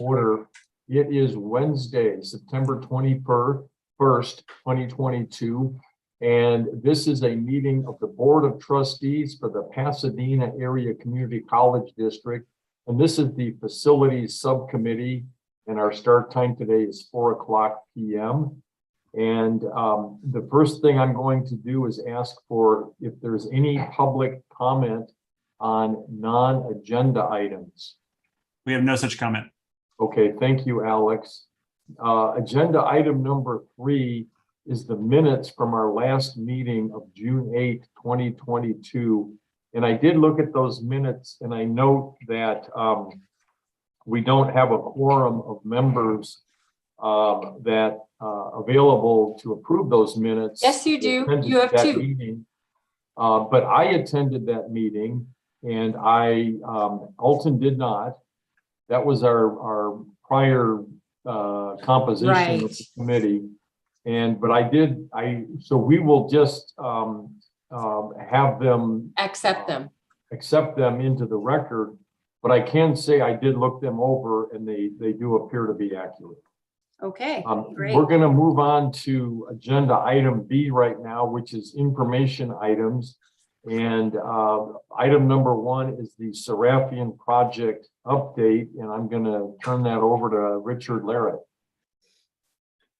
order. It is Wednesday, September 21st, 2022. And this is a meeting of the Board of Trustees for the Pasadena Area Community College District. And this is the Facilities Subcommittee. And our start time today is 4:00 p.m. And the first thing I'm going to do is ask for if there's any public comment on non-agenda items. We have no such comment. Okay, thank you, Alex. Agenda item number 3 is the minutes from our last meeting of June 8, 2022. And I did look at those minutes and I note that we don't have a quorum of members that available to approve those minutes. Yes, you do. You have 2. Meeting. But I attended that meeting and Alton did not. That was our prior composition of the committee. So we will just have them Accept them into the record. But I can say I did look them over and they do appear to be accurate. Okay, great. We're going to move on to agenda item B right now, which is information items. And item number 1 is the Seraphian project update. And I'm going to turn that over to Richard Larrett.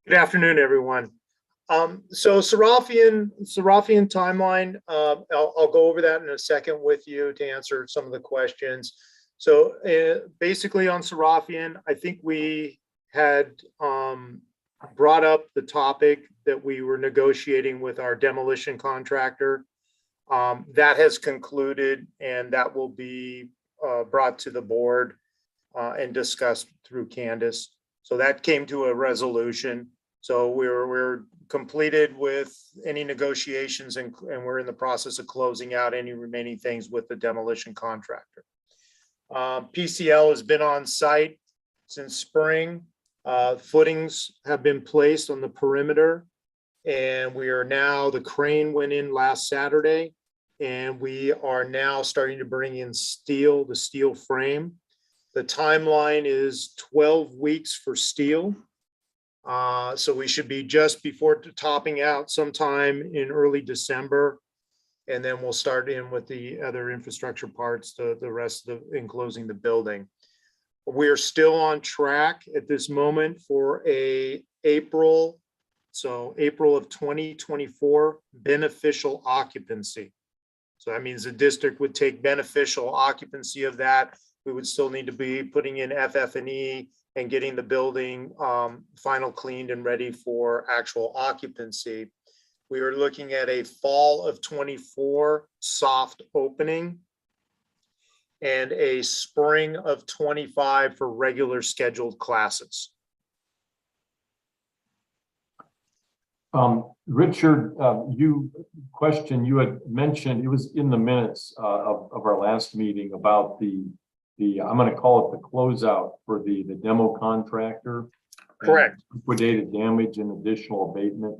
Good afternoon, everyone. So Seraphian timeline, I'll go over that in a second with you to answer some of the questions. So basically on Seraphian, I think we had brought up the topic that we were negotiating with our demolition contractor. That has concluded and that will be brought to the board and discussed through Candace. So that came to a resolution. So we're completed with any negotiations and we're in the process of closing out any remaining things with the demolition contractor. PCL has been on site since spring. Footings have been placed on the perimeter and the crane went in last Saturday and we are now starting to bring in steel, the steel frame. The timeline is 12 weeks for steel. So we should be just before topping out sometime in early December. And then we'll start in with the other infrastructure parts, the rest of enclosing the building. We're still on track at this moment for April of 2024 beneficial occupancy. So that means the district would take beneficial occupancy of that. We would still need to be putting in FF&E and getting the building final cleaned and ready for actual occupancy. We are looking at a fall of 24 soft opening and a spring of 25 for regular scheduled classes. Richard, you had mentioned, it was in the minutes of our last meeting about the I'm going to call it the closeout for the demo contractor. Correct. Liquidated damage and additional abatement.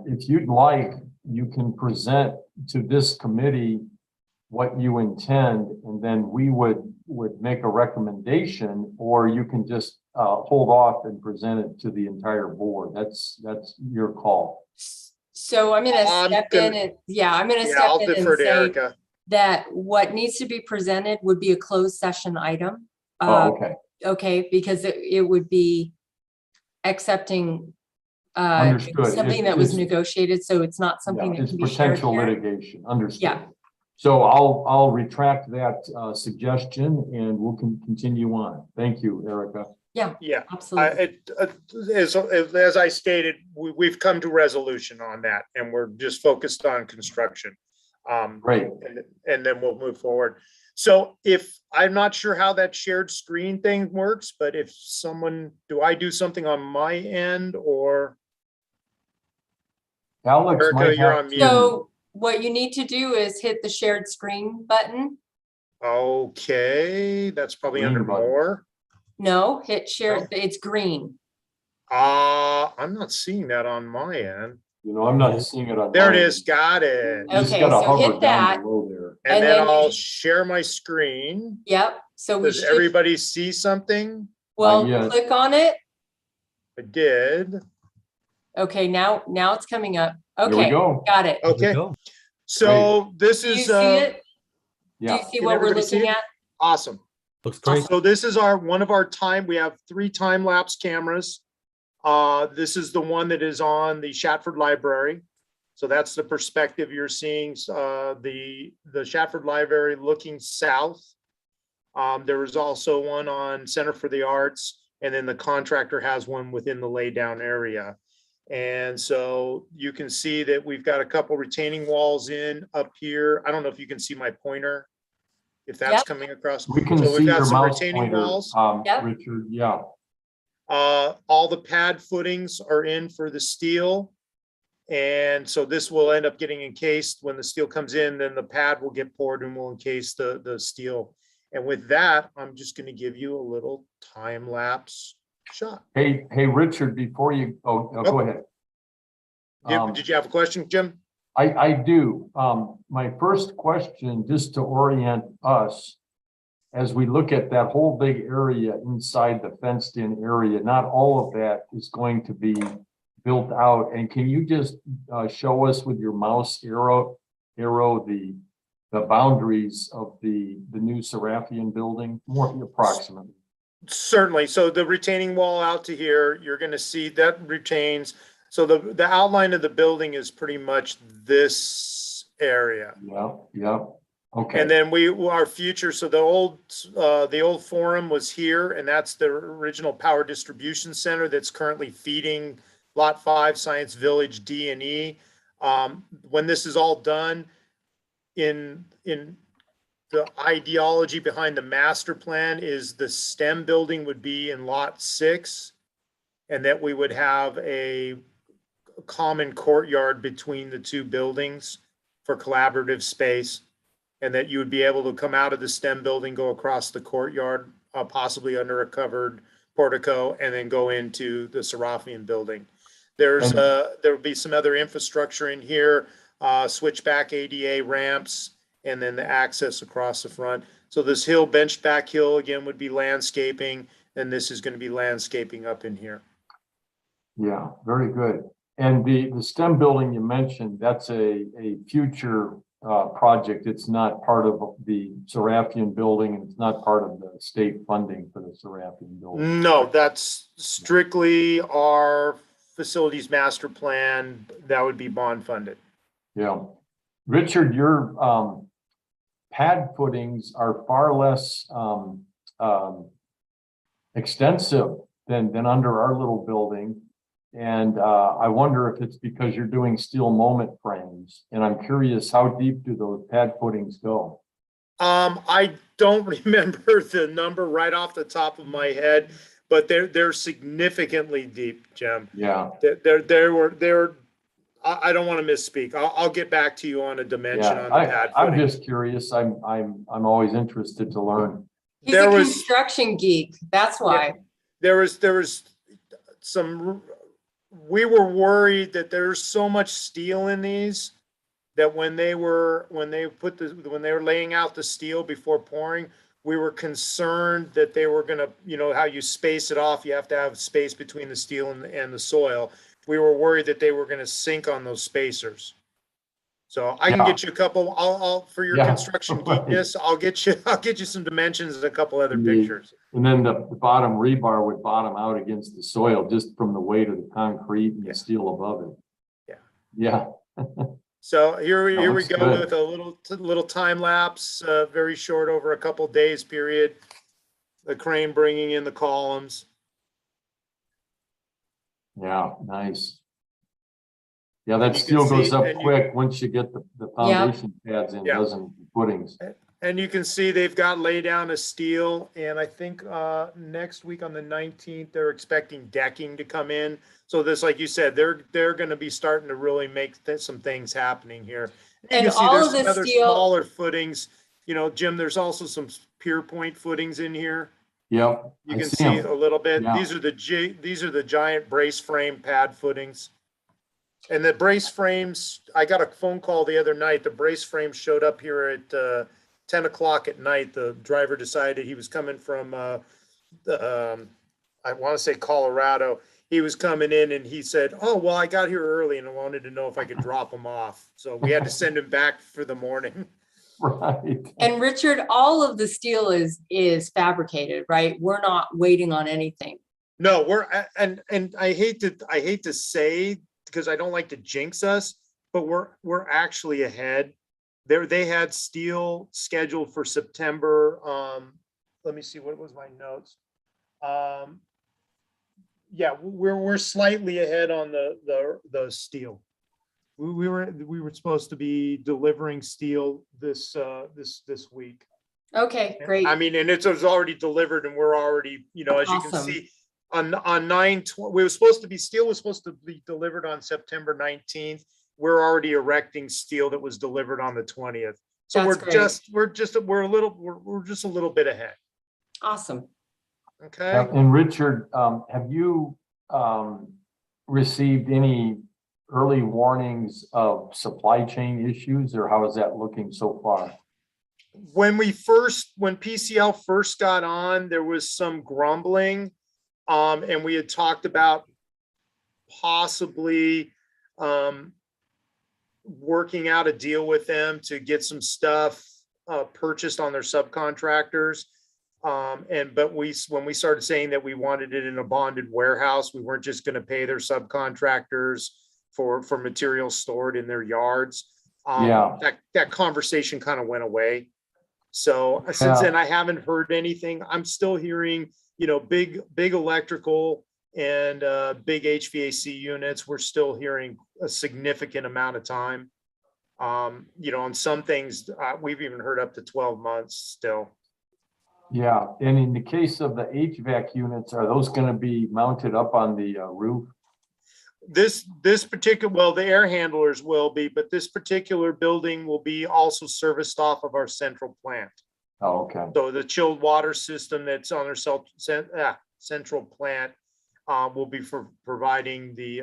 If you'd like, you can present to this committee what you intend, and then we would make a recommendation, or you can just hold off and present it to the entire board. That's your call. So I'm going to step in and I'll defer to Erica. That what needs to be presented would be a closed session item. Okay. Okay, because it would be accepting Understood. something that was negotiated, so it's not something that can be shared potential here. litigation. Understood. Yeah. So I'll retract that suggestion and we'll continue on. Thank you, Erica. Yeah, absolutely. As I stated, we've come to resolution on that and we're just focused on construction. Great. And then we'll move forward. So if I'm not sure how that shared screen thing works, but if do I do something on my end or? Alex, Erica, you're on mute. So what you need to do is hit the shared screen button. Okay, that's probably under more. No, hit share. It's green. I'm not seeing that on my end. I'm not seeing it on. There it is. Got it. Okay, so hit that. And then I'll share my screen. Yep. So does everybody see something? Well, yet. click on it. I did. Okay, now it's coming up. There we Okay, go. got it. Okay. So this Do you is, see it? Do Yeah, you see Can what we're everybody see looking it? at? awesome. Looks great. So this is one of our we have 3 time lapse cameras. This is the one that is on the Shatford Library. So that's the perspective you're seeing, the Shatford Library looking south. There is also one on Center for the Arts, and then the contractor has one within the laydown area. And so you can see that we've got a couple retaining walls in up here. I don't know if you can see my pointer, if that's Yep. coming across. we can So we've see got your some mouse retaining pointer, walls. Yep. Richard, yeah. All the pad footings are in for the steel. And so this will end up getting encased when the steel comes in, then the pad will get poured and will encase the steel. And with that, I'm just going to give you a little time lapse shot. Hey, Richard, before you, go ahead. Did you have a question, Jim? I do. My first question, just to orient us, as we look at that whole big area inside the fenced in area, not all of that is going to be built out. And can you just show us with your mouse arrow the boundaries of the new Seraphian building, more approximately? Certainly. So the retaining wall out to here, you're going to see that retains. So the outline of the building is pretty much this area. Yeah. Okay. And then our future, so the old forum was here, and that's the original power distribution center that's currently feeding Lot 5, Science Village D and E. When this is all done, in the ideology behind the master plan is the STEM building would be in Lot 6, and that we would have a common courtyard between the 2 buildings for collaborative space, and that you would be able to come out of the STEM building, go across the courtyard, possibly under a covered portico, and then go into the Seraphian building. There will be some other infrastructure in here, switchback ADA ramps, and then the access across the front. So this hill, benched back hill, again, would be landscaping, and this is going to be landscaping up in here. Yeah, very good. And the STEM building you mentioned, that's a future project. It's not part of the Seraphian building, and it's not part of the state funding for the Seraphian building. No, that's strictly our facilities master plan. That would be bond funded. Yeah. Richard, your pad footings are far less extensive than under our little building. And I wonder if it's because you're doing steel moment frames. And I'm curious, how deep do those pad footings go? I don't remember the number right off the top of my head, but they're significantly deep, Jim. Yeah. I don't want to misspeak. I'll get back to you on a dimension Yeah, on the pad I'm footing. just curious. I'm always interested to learn. He's a construction geek. That's why. There was some. We were worried that there's so much steel in these that when they were laying out the steel before pouring, we were concerned that they were gonna, how you space it off, you have to have space between the steel and the soil. We were worried that they were gonna sink on those spacers. So I can get you a couple. I'll for your construction geekness, I'll get you some dimensions and a couple other pictures. And then the bottom rebar would bottom out against the soil just from the weight of the concrete and the steel above it. Yeah. So here we go good. with a little time lapse, very short, over a couple days period. The crane bringing in the columns. Yeah, nice. Yeah, that You steel can goes see- up and you- quick once you get the foundation pads in, Yeah. doesn't it? Footings. And you can see they've got lay down of steel, and I think next week on the 19th, they're expecting decking to come in. So this, like you said, they're going to be starting to really make some things happening here. And you can see all there's of some the other steel- smaller footings. Jim, there's also some pier point footings in here. Yep. You I can see see 'em. a little bit. Yeah. These are the giant brace frame pad footings. And the brace frames, I got a phone call the other night. The brace frames showed up here at 10 o'clock at night. The driver decided he was coming from I want to say Colorado. He was coming in and he said, oh, well, I got here early and I wanted to know if I could drop him off. So we had to send him back for the morning. Right. And Richard, all of the steel is fabricated, right? We're not waiting on anything. No, and I hate to say, because I don't like to jinx us, but we're actually ahead. They had steel scheduled for September. Let me see, what was my notes? Yeah, we're slightly ahead on the steel. We were supposed to be delivering steel this week. Okay, great. I mean, and it was already delivered and we're already, you know, as you can Awesome. see, on 9/20, we were supposed to be, steel was supposed to be delivered on September 19th. We're already erecting steel that was delivered on the 20th. So That's great. we're just a little bit ahead. Awesome. Okay. And Richard, have you received any early warnings of supply chain issues, or how is that looking so far? When PCL first got on, there was some grumbling. And we had talked about possibly working out a deal with them to get some stuff purchased on their subcontractors. But when we started saying that we wanted it in a bonded warehouse, we weren't just going to pay their subcontractors for materials stored in their yards. Yeah. That conversation kind of went away. So since then, I haven't heard anything. I'm still hearing, you know, big electrical and big HVAC units. We're still hearing a significant amount of time. You know, on some things, we've even heard up to 12 months still. Yeah, and in the case of the HVAC units, are those going to be mounted up on the roof? This particular, well, the air handlers will be, but this particular building will be also serviced off of our central plant. Oh, okay. So the chilled water system that's on our central plant will be for providing the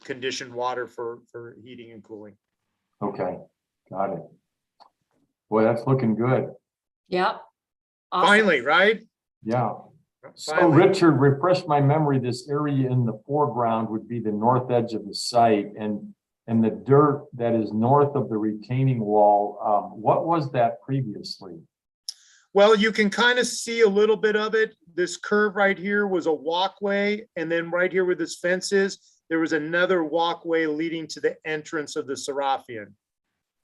conditioned water for heating and cooling. Okay, got it. Boy, that's looking good. Yep. Awesome. Finally, right? Yeah. So Finally. Richard, refresh my memory, this area in the foreground would be the north edge of the site, and the dirt that is north of the retaining wall, what was that previously? Well, you can kind of see a little bit of it. This curve right here was a walkway, and then right here where this fence is, there was another walkway leading to the entrance of the Seraphian.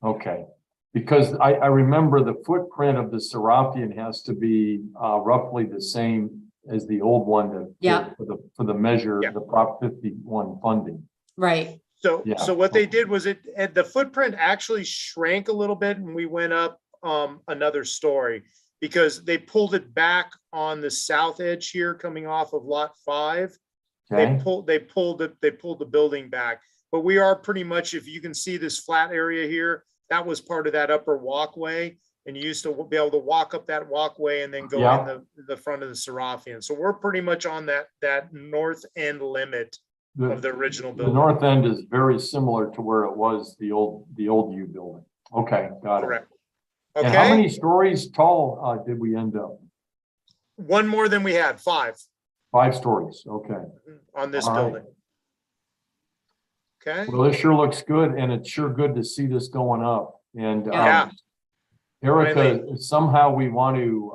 Okay, because I remember the footprint of the Seraphian has to be roughly the same as the old one for the measure, the Prop 51 funding. Right. So what they did was the footprint actually shrank a little bit, and we went up another story because they pulled it back on the south edge here, coming off of lot 5. Okay. They pulled the building back, but we are pretty much, if you can see this flat area here, that was part of that upper walkway. And you used to be able to walk up that walkway and then go in the front of the Seraphian. So we're pretty much on that north end limit of the original building. The north end is very similar to where it was the old U building. Okay, got it. Correct. Okay. And how many stories tall did we end up? One more than we had, 5. 5 stories. Okay. On this All building. Right. Okay. Well, this sure looks good, and it's sure good to see this going up. And Yeah. Erica, somehow we want to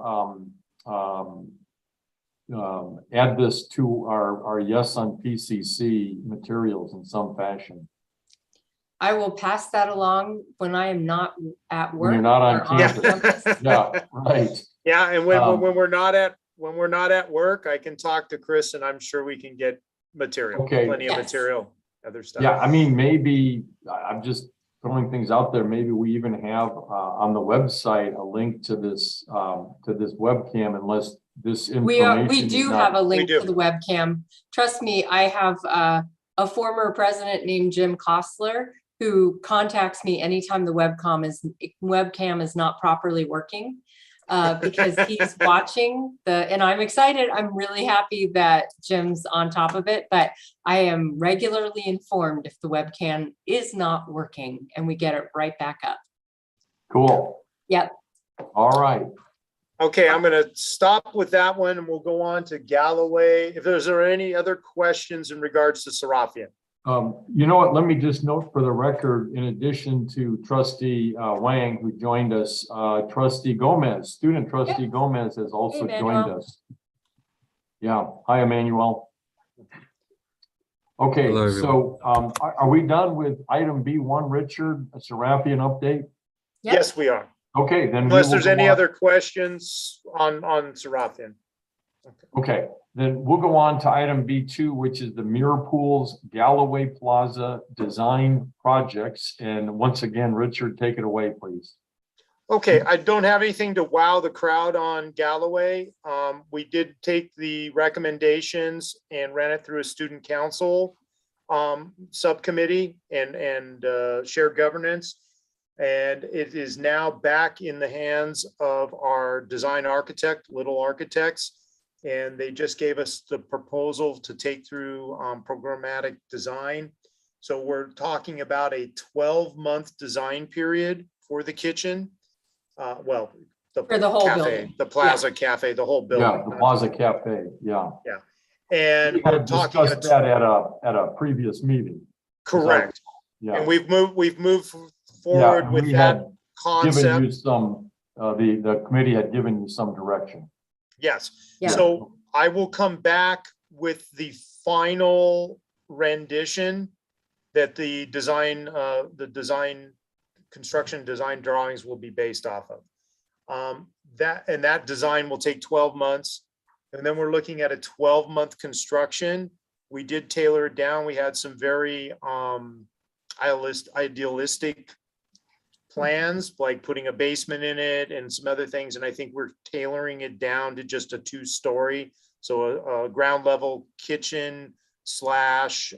add this to our yes on PCC materials in some fashion. I will pass that along when I am not at work. When you're not on or campus. Yeah, right. Yeah, and when we're not at work, I can talk to Chris, and I'm sure we can get material. Okay. Plenty of material, other stuff. Yeah, I mean, maybe I'm just throwing things out there. Maybe we even have on the website a link to this webcam, unless this information. We do have a link to the webcam. Trust me, I have a former president named Jim Kostler who contacts me anytime the webcam is not properly working. Because he's watching and I'm excited. I'm really happy that Jim's on top of it, but I am regularly informed if the webcam is not working, and we get it right back up. Cool. Yep. All right. Okay, I'm going to stop with that one and we'll go on to Galloway. If there's any other questions in regards to Seraphian. You know what, let me just note for the record, in addition to trustee Wang, who joined us, trustee Gomez, student trustee Gomez has also Hey, joined Emmanuel. us. Yeah, hi, Emmanuel. Okay, Hello, everyone. so are we done with item B1, Richard, a Seraphian update? Yep. Yes, we are. Okay, then. Unless there's any other questions on Seraphian. Okay, then we'll go on to item B2, which is the Mirror Pools Galloway Plaza Design Projects. And once again, Richard, take it away, please. Okay, I don't have anything to wow the crowd on Galloway. We did take the recommendations and ran it through a student council subcommittee and shared governance. And it is now back in the hands of our design architect, Little Architects. And they just gave us the proposal to take through programmatic design. So we're talking about a 12-month design period for the kitchen. Well, For the whole cafe, building. the Plaza Cafe, the whole building. Yeah, the Plaza Cafe, yeah. And We we're had talking, discussed that at a previous meeting. correct. Yeah. And we've moved Yeah, forward and with we that had given concept. you some, the committee had given you some direction. Yes. Yeah. So I will come back with the final rendition that the construction design drawings will be based off of. That design will take 12 months. And then we're looking at a 12-month construction. We did tailor it down. We had some very idealistic plans, like putting a basement in it and some other things. And I think we're tailoring it down to just a 2-story. So a ground level kitchen slash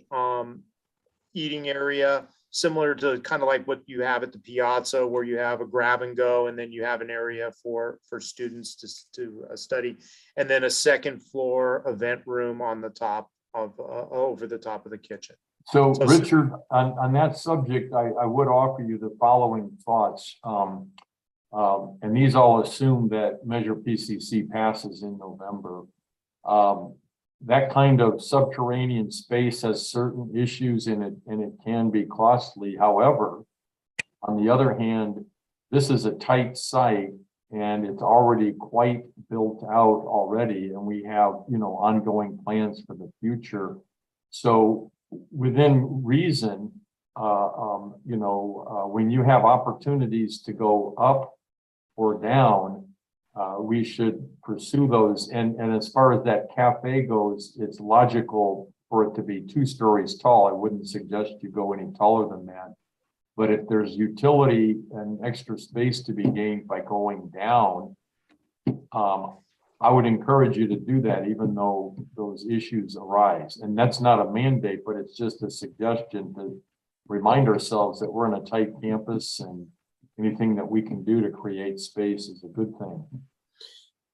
eating area, similar to kind of like what you have at the Piazza, where you have a grab and go, and then you have an area for students to study, and then a second floor event room on the top of over the top of the kitchen. So So- Richard, on that subject, I would offer you the following thoughts. And these all assume that Measure PCC passes in November. That kind of subterranean space has certain issues in it, and it can be costly. However, on the other hand, this is a tight site and it's already quite built out already. And we have, ongoing plans for the future. So within reason, when you have opportunities to go up or down, we should pursue those. And as far as that cafe goes, it's logical for it to be 2 stories tall. I wouldn't suggest you go any taller than that. But if there's utility and extra space to be gained by going down, I would encourage you to do that, even though those issues arise. And that's not a mandate, but it's just a suggestion to remind ourselves that we're in a tight campus, and anything that we can do to create space is a good thing.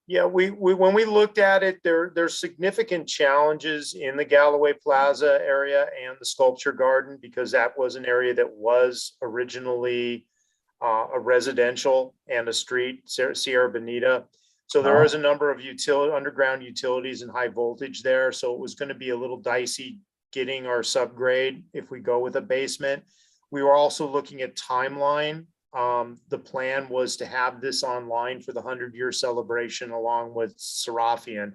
Yeah, we when we looked at it, there's significant challenges in the Galloway Plaza area and the Sculpture Garden, because that was an area that was originally a residential and a street, Sierra Bonita. So there is a number of underground utilities and high voltage there. So it was going to be a little dicey getting our subgrade if we go with a basement. We were also looking at timeline. The plan was to have this online for the 100-year celebration along with Seraphian.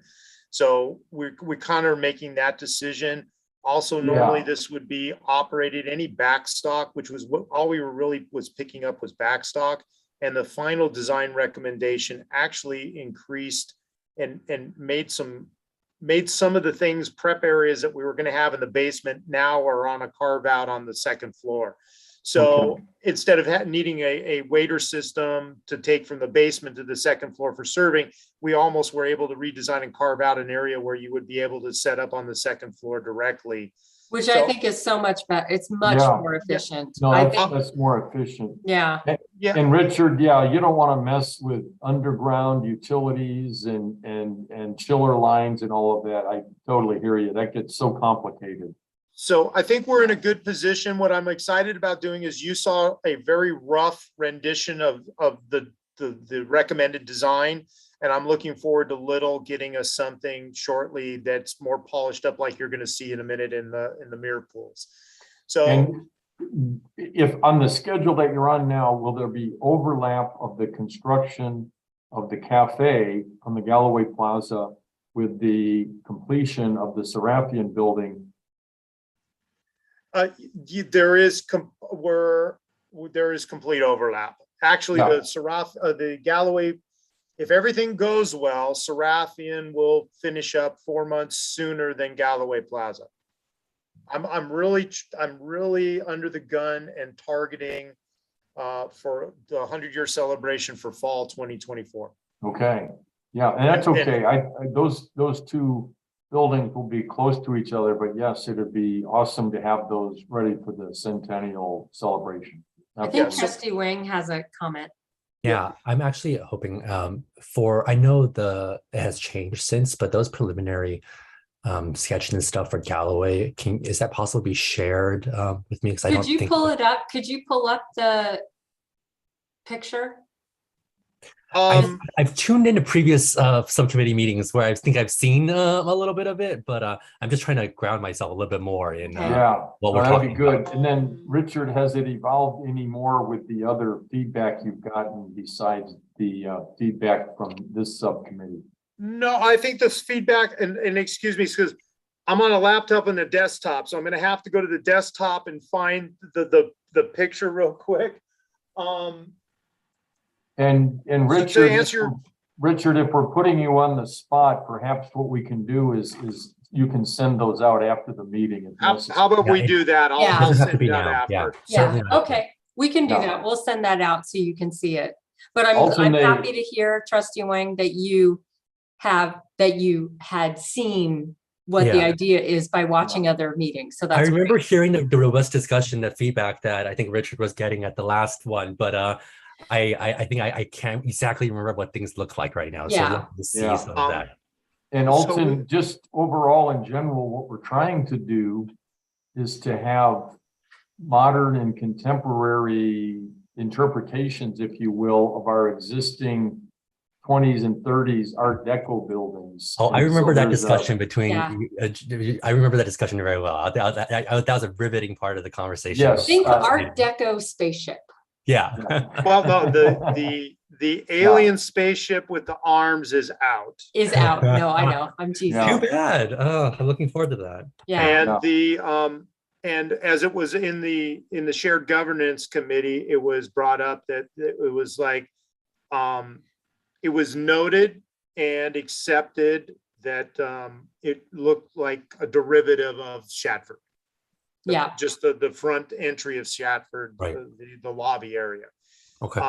So we're kind of making that decision. Also, normally this would be operated any backstock, which was what all we were really was picking up was backstock. And the final design recommendation actually increased and made some of the things, prep areas that we were going to have in the basement now are on a carve out on the second floor. So instead of needing a waiter system to take from the basement to the second floor for serving, we almost were able to redesign and carve out an area where you would be able to set up on the second floor directly. Which I think is so much better. It's much more efficient. No, I think, that's more efficient. yeah. Yeah. And Richard, you don't want to mess with underground utilities and chiller lines and all of that. I totally hear you. That gets so complicated. So I think we're in a good position. What I'm excited about doing is you saw a very rough rendition of the recommended design. And I'm looking forward to Little getting us something shortly that's more polished up, like you're going to see in a minute in the mirror pools. So And if on the schedule that you're on now, will there be overlap of the construction of the cafe on the Galloway Plaza with the completion of the Seraphian building? there is complete overlap. Actually, Yeah. the Galloway, if everything goes well, Seraphian will finish up 4 months sooner than Galloway Plaza. I'm really under the gun and targeting for the 100-year celebration for fall 2024. Okay, yeah, and that's okay. Those two buildings will be close to each other, but yes, it'd be awesome to have those ready for the centennial celebration. I think so- Trustee Wang has a comment. Yeah, I'm actually hoping I know it has changed since, but those preliminary sketches and stuff for Galloway, is that possible to be shared with me? Because I don't Could you think pull it up? Could you pull up the picture? I've tuned into previous subcommittee meetings where I think I've seen a little bit of it, but I'm just trying to ground myself a little bit more in Okay. Yeah, what we're that'd be talking good. about. And then Richard, has it evolved any more with the other feedback you've gotten besides the feedback from this subcommittee? No, I think this feedback, and excuse me, because I'm on a laptop and a desktop, so I'm going to have to go to the desktop and find the picture real quick. And So to Richard, answer your- Richard, if we're putting you on the spot, perhaps what we can do is you can send those out after the meeting. If How necessary. about we Yeah, do that? Yeah. It I'll doesn't have to send be it out now. Yeah, after. Yeah, certainly not. okay, we can do No. that. We'll send that out so you can see it. But I'm Alternate- happy to hear, Trustee Wang, that you had seen what the Yeah. idea is by watching other meetings. So I that's remember great. hearing the robust discussion, the feedback that I think Richard was getting at the last one, but I think I can't exactly remember what things look like right now. So Yeah. I'd love to see Yeah. some of that. And So Alton, just overall in general, what we're trying to do is to have modern and contemporary interpretations, if you will, of our existing 20s and 30s Art Deco buildings. Oh, I And so remember that there's discussion between, Yeah. I remember that discussion very well. That was a riveting part of the conversation. Yes. Think Art Deco spaceship. Yeah. Well, no, the alien spaceship with the arms is out. Is out. No, I know. I'm teasing. Yeah. Too bad. Oh, I'm looking forward to that. Yeah. And and as it was in the shared governance committee, it was brought up that it was like, it was noted and accepted that it looked like a derivative of Shatford. Yeah. Just the front entry of Shatford, Right. the lobby area. Okay.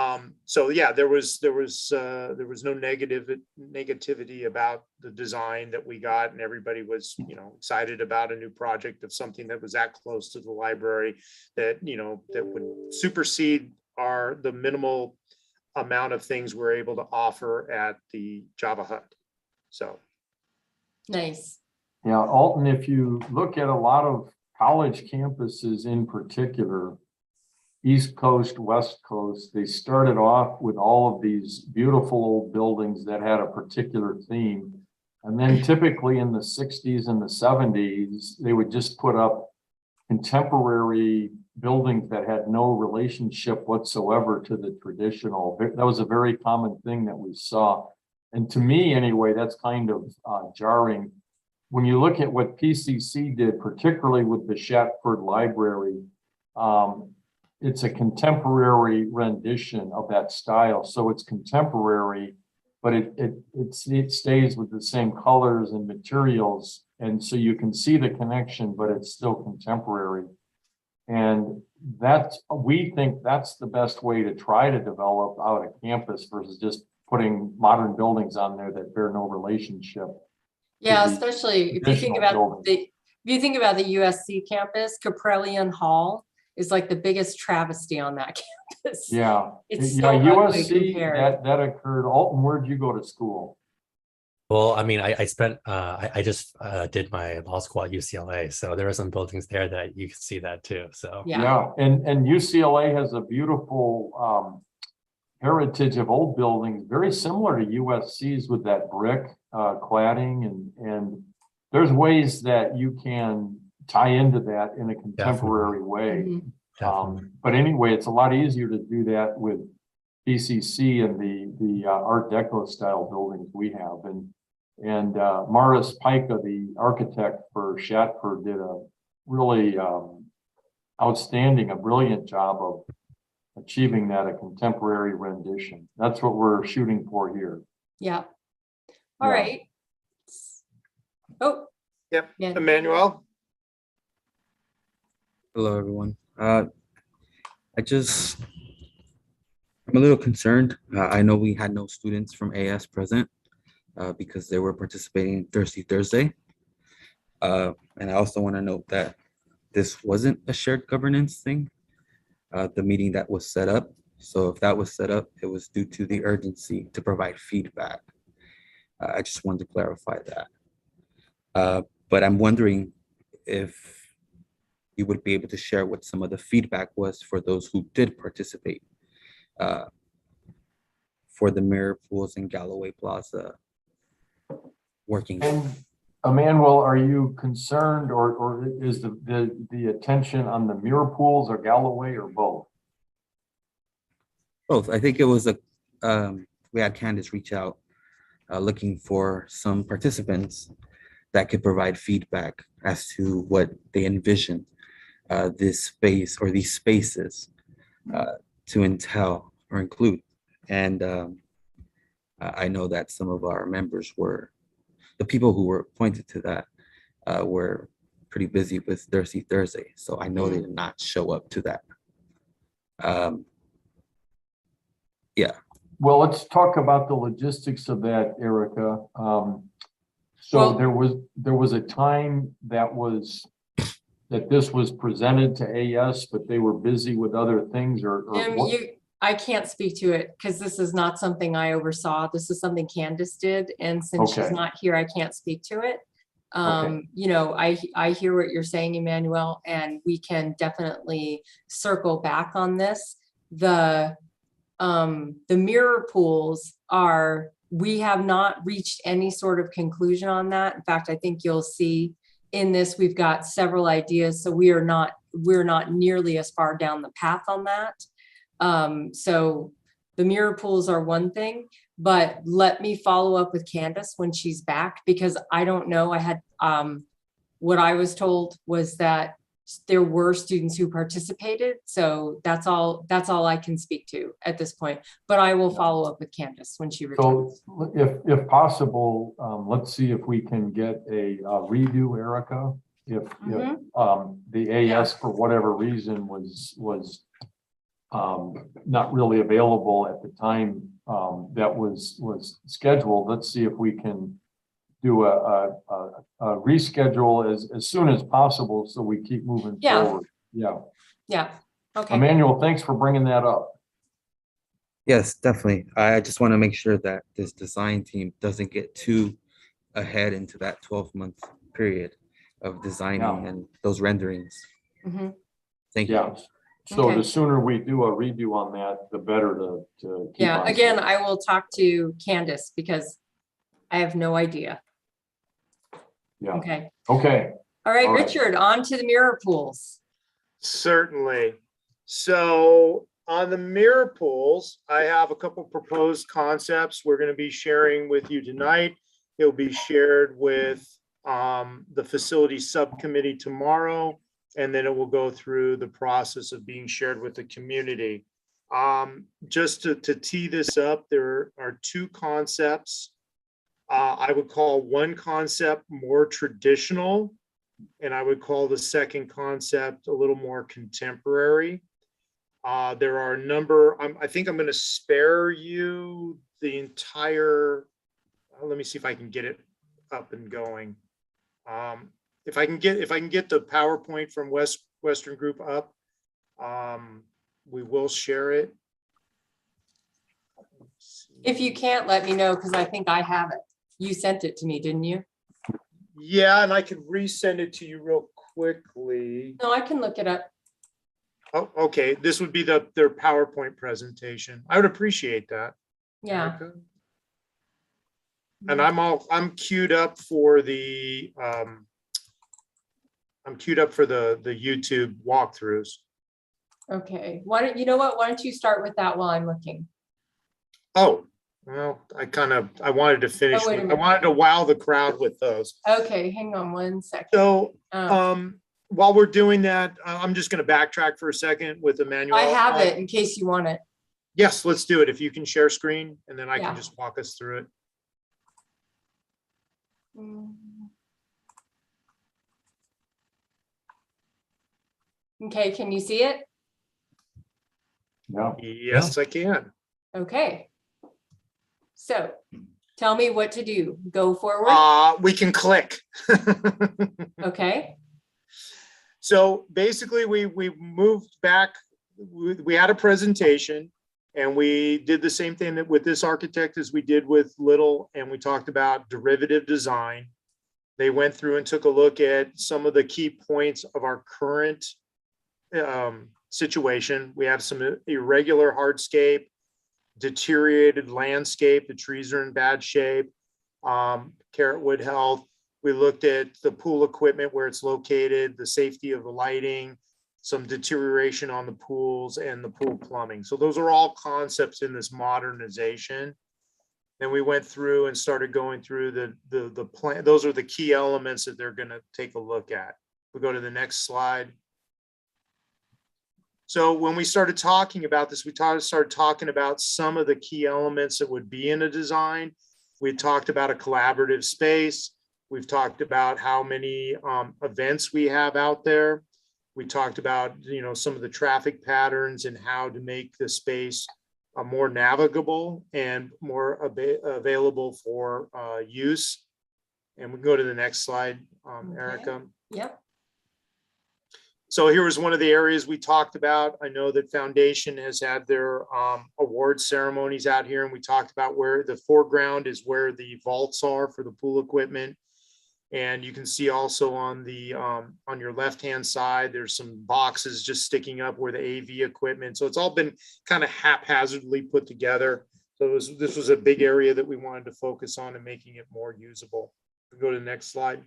So yeah, there was no negativity about the design that we got, and everybody was, excited about a new project of something that was that close to the library that, that would supersede the minimal amount of things we're able to offer at the Java Hut. So. Nice. Yeah, Alton, if you look at a lot of college campuses in particular, East Coast, West Coast, they started off with all of these beautiful old buildings that had a particular theme. And then typically in the 60s and the 70s, they would just put up contemporary buildings that had no relationship whatsoever to the traditional. That was a very common thing that we saw. And to me, anyway, that's kind of jarring. When you look at what PCC did, particularly with the Shatford Library, it's a contemporary rendition of that style. So it's contemporary, but it stays with the same colors and materials. And so you can see the connection, but it's still contemporary. And we think that's the best way to try to develop out a campus versus just putting modern buildings on there that bear no relationship. Yeah, the especially if you think traditional about the USC campus, Caprellian Hall is like the biggest travesty on that campus. Yeah, It's yeah, so ugly USC, compared. that occurred. Alton, where'd you go to school? Well, I mean, I spent, I just did my law school at UCLA. So there are some buildings there that you can see that too. So Yeah. And UCLA has a beautiful heritage of old buildings, very similar to USC's with that brick cladding, and there's ways that you can tie into that in a contemporary way. Mhm. Definitely. But anyway, it's a lot easier to do that with PCC and the Art Deco style buildings we have. And Morris Pica, the architect for Shatford, did a really outstanding, a brilliant job of achieving that, a contemporary rendition. That's what we're shooting for here. Yeah. All Yeah. right. Oh, Yep, yeah. Emmanuel? Hello, everyone. I'm a little concerned. I know we had no students from AS present because they were participating Thursday. And I also want to note that this wasn't a shared governance thing, the meeting that was set up. So if that was set up, it was due to the urgency to provide feedback. I just wanted to clarify that. But I'm wondering if you would be able to share what some of the feedback was for those who did participate for the mirror pools in Galloway Plaza working. And Emmanuel, are you concerned, or is the attention on the mirror pools or Galloway or both? Both. I think it was we had Candace reach out looking for some participants that could provide feedback as to what they envision this space or these spaces to entail or include. And I know that some of our members were, the people who were pointed to that were pretty busy with Thursday. So I know they did not show up to that. Yeah. Well, let's talk about the logistics of that, Erica. So Well- there was a time that this was presented to AS, but they were busy with other things, or Jim, what? I can't speak to it because this is not something I oversaw. This is something Candace did. And since she's Okay. not here, I can't speak to it. Okay. You know, I hear what you're saying, Emmanuel, and we can definitely circle back on this. The mirror pools we have not reached any sort of conclusion on that. In fact, I think you'll see in this, we've got several ideas. So we're not nearly as far down the path on that. So the mirror pools are one thing, but let me follow up with Candace when she's back, because I don't know. I had, what I was told was that there were students who participated. So that's all I can speak to at this point, but I will follow up with Candace when she returns. So if possible, let's see if we can get a redo, Erica. If the AS for whatever reason was not really available at the time that was scheduled, let's see if we can do a reschedule as soon as possible so we keep moving forward. Yeah. Okay. Emmanuel, thanks for bringing that up. Yes, definitely. I just want to make sure that this design team doesn't get too ahead into that 12-month period of designing and those renderings. Mhm. Thank you. Yeah. So Okay. the sooner we do a redo on that, the better to keep Yeah. on. Again, I will talk to Candace because I have no idea. Yeah. Okay. Okay. All right, All right. Richard, on to the mirror pools. Certainly. So on the mirror pools, I have a couple proposed concepts we're going to be sharing with you tonight. It'll be shared with the facility subcommittee tomorrow, and then it will go through the process of being shared with the community. Just to tee this up, there are two concepts. I would call one concept more traditional, and I would call the second concept a little more contemporary. There are a number, I think I'm going to spare you the entire, let me see if I can get it up and going. If I can get the PowerPoint from Western Group up, we will share it. If you can't, let me know because I think I have it. You sent it to me, didn't you? Yeah, and I could resend it to you real quickly. No, I can look it up. Oh, okay, this would be their PowerPoint presentation. I would appreciate that. Yeah. Erica. And I'm queued up for the YouTube walkthroughs. Okay. Why don't you know what? Why don't you start with that while I'm looking? Oh, well, I wanted to finish. Oh, wait a I minute. wanted to wow the crowd with those. Okay, hang on one second. So, Oh, while we're doing that, I'm just going to backtrack for a second with the manual. I have it in case you want it. Yes, let's do it. If you can share screen, and then I Yeah. can just walk us through it. Okay, can you see it? Yeah. Yes, I can. Okay. So tell me what to do. Go forward. We can click. Okay. So basically, we moved back. We had a presentation, and we did the same thing that with this architect as we did with Little, and we talked about derivative design. They went through and took a look at some of the key points of our current situation. We have some irregular hardscape, deteriorated landscape. The trees are in bad shape. Carrot wood health. We looked at the pool equipment, where it's located, the safety of the lighting, some deterioration on the pools, and the pool plumbing. So those are all concepts in this modernization. And we went through and started going through the plan. Those are the key elements that they're going to take a look at. We go to the next slide. So when we started talking about this, we started talking about some of the key elements that would be in a design. We talked about a collaborative space. We've talked about how many events we have out there. We talked about, some of the traffic patterns and how to make the space more navigable and more available for use. And we go to the next slide, Erica. Yep. So here was one of the areas we talked about. I know that Foundation has had their award ceremonies out here, and we talked about where the foreground is where the vaults are for the pool equipment. And you can see also on your left-hand side, there's some boxes just sticking up where the AV equipment. So it's all been kind of haphazardly put together. So this was a big area that we wanted to focus on and making it more usable. We go to the next slide.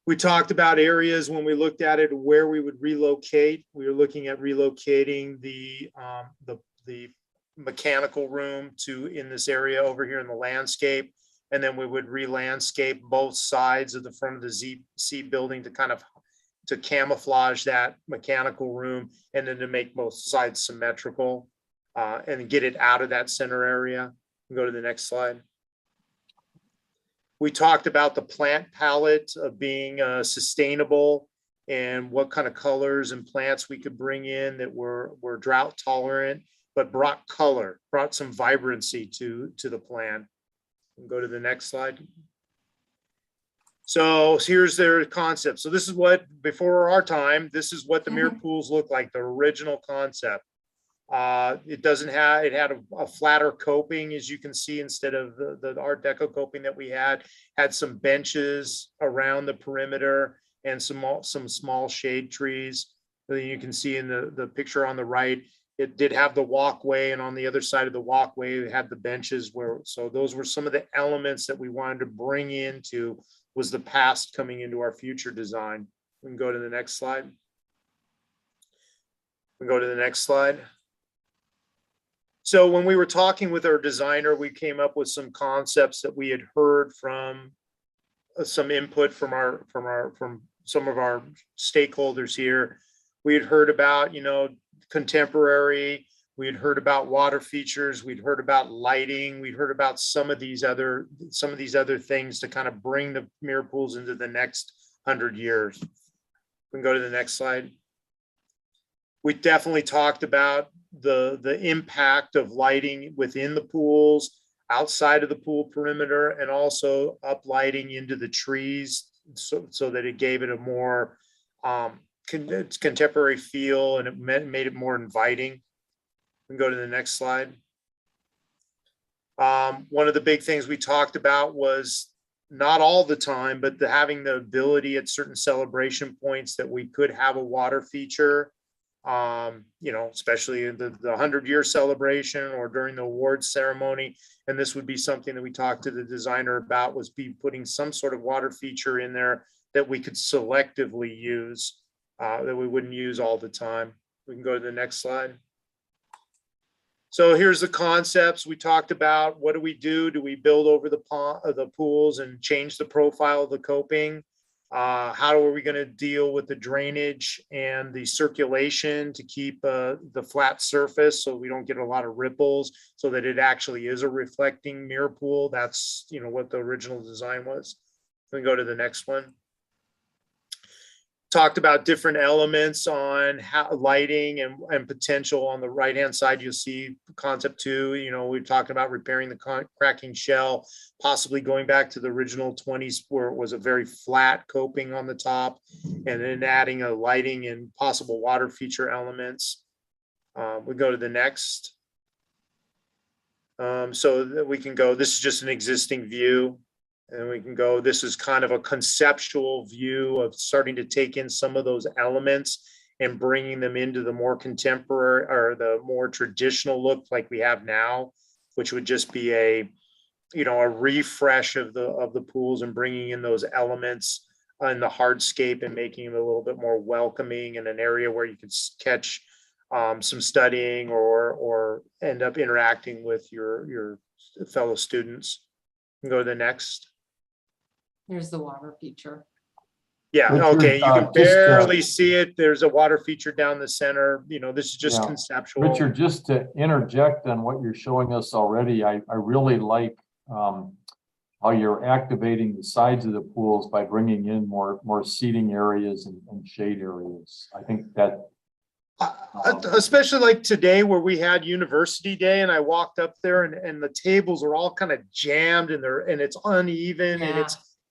We talked about areas when we looked at it where we would relocate. We were looking at relocating the mechanical room in this area over here in the landscape. And then we would re-landscape both sides of the front of the ZC building to camouflage that mechanical room, and then to make both sides symmetrical and get it out of that center area. Go to the next slide. We talked about the plant palette of being sustainable and what kind of colors and plants we could bring in that were drought tolerant, but brought color, brought some vibrancy to the plan. Go to the next slide. So here's their concept. So this is what, before our time, this is what the mirrored pools look like, the original concept. It had a flatter coping, as you can see, instead of the Art Deco coping that we had some benches around the perimeter and some small shade trees. You can see in the picture on the right, it did have the walkway, and on the other side of the walkway, it had the benches so those were some of the elements that we wanted to bring into, was the past coming into our future design. We can go to the next slide. We go to the next slide. So when we were talking with our designer, we came up with some concepts that we had heard from some input from some of our stakeholders here. We had heard about, contemporary. We had heard about water features. We'd heard about lighting. We'd heard about some of these other things to kind of bring the mirror pools into the next 100 years. We can go to the next slide. We definitely talked about the impact of lighting within the pools, outside of the pool perimeter, and also up lighting into the trees so that it gave it a more contemporary feel, and it made it more inviting. We can go to the next slide. One of the big things we talked about was not all the time, but having the ability at certain celebration points that we could have a water feature, especially in the 100-year celebration or during the awards ceremony. And this would be something that we talked to the designer about, was be putting some sort of water feature in there that we could selectively use, that we wouldn't use all the time. We can go to the next slide. So here's the concepts we talked about. What do we do? Do we build over the pools and change the profile of the coping? How are we going to deal with the drainage and the circulation to keep the flat surface so we don't get a lot of ripples, so that it actually is a reflecting mirror pool? That's what the original design was. We can go to the next one. Talked about different elements on how lighting and potential. On the right hand side, you'll see concept 2. We're talking about repairing the cracking shell, possibly going back to the original 20s where it was a very flat coping on the top, and then adding a lighting and possible water feature elements. We go to the next. So that we can go, this is just an existing view. And we can go, this is kind of a conceptual view of starting to take in some of those elements and bringing them into the more contemporary or the more traditional look like we have now, which would just be a refresh of the pools and bringing in those elements in the hardscape and making them a little bit more welcoming in an area where you could catch some studying or end up interacting with your fellow students. You can go to the next. Here's the water feature. Yeah, Richard, okay, you can just, barely see it. There's a water feature down the center. This is just Yeah. conceptual. Richard, just to interject on what you're showing us already, I really like how you're activating the sides of the pools by bringing in more seating areas and shade areas. I think that especially like today where we had University Day and I walked up there and the tables are all kind of jammed and it's uneven and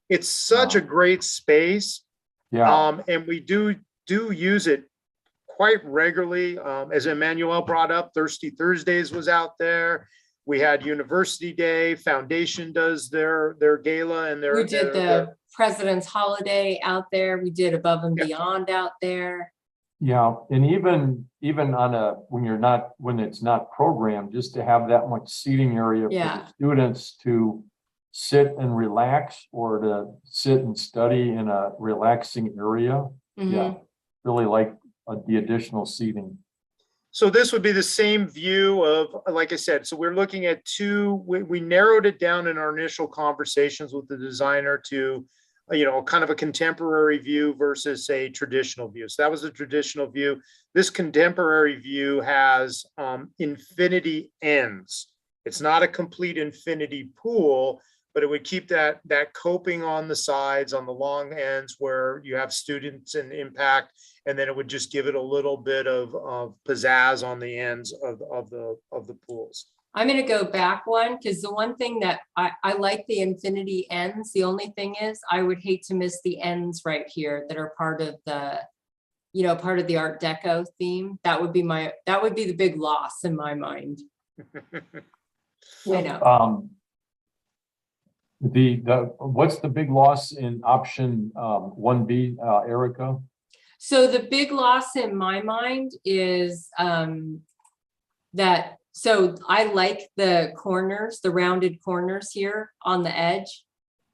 it's such a great space. yeah. And we do use it quite regularly. As Emmanuel brought up, Thirsty Thursdays was out there. We had University Day. Foundation does their gala and We did the President's Holiday out there. We did Above and Beyond out there. Yeah, and even on when it's not programmed, just to have that much seating area for the students to sit and relax or to sit and study in a relaxing area. Mm-hmm. Yeah, really like the additional seating. So this would be the same view of, like I said, so we're looking at we narrowed it down in our initial conversations with the designer to kind of a contemporary view versus a traditional view. So that was the traditional view. This contemporary view has infinity ends. It's not a complete infinity pool, but it would keep that coping on the sides, on the long ends where you have students and impact, and then it would just give it a little bit of pizzazz on the ends of the pools. I'm going to go back one because the one thing that I like the infinity ends. The only thing is I would hate to miss the ends right here that are part of the, part of the Art Deco theme. That would be the big loss in my mind. I know. What's the big loss in option 1B, Erica? So the big loss in my mind is that. So I like the corners, the rounded corners here on the edge,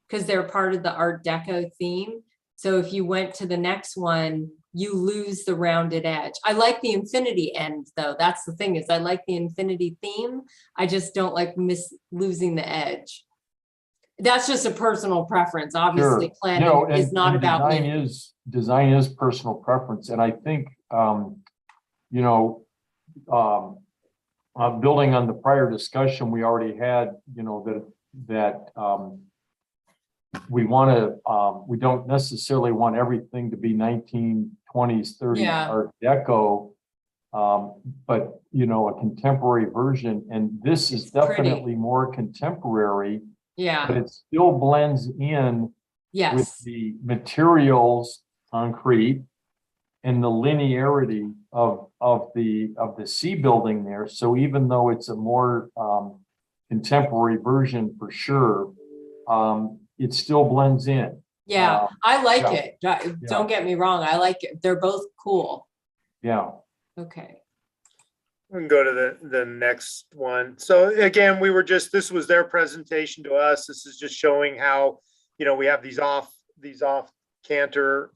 because they're part of the Art Deco theme. So if you went to the next one, you lose the rounded edge. I like the infinity end though. That's the thing, is I like the infinity theme. I just don't like losing the edge. That's just a personal preference. Obviously, planning is not about me. Design is personal preference. And I think, building on the prior discussion we already had, that we don't necessarily want everything to be 1920s, 30s Art Deco, but a contemporary version. And this is definitely more contemporary. Yeah, but it still blends in with the materials, concrete, and the linearity of the C building there. So even though it's a more contemporary version for sure, it still blends in. Yeah, I like yeah. it. Don't get me wrong. I like it. They're both cool. Yeah. Okay. We can go to the next one. So again, this was their presentation to us. This is just showing how, we have these off canter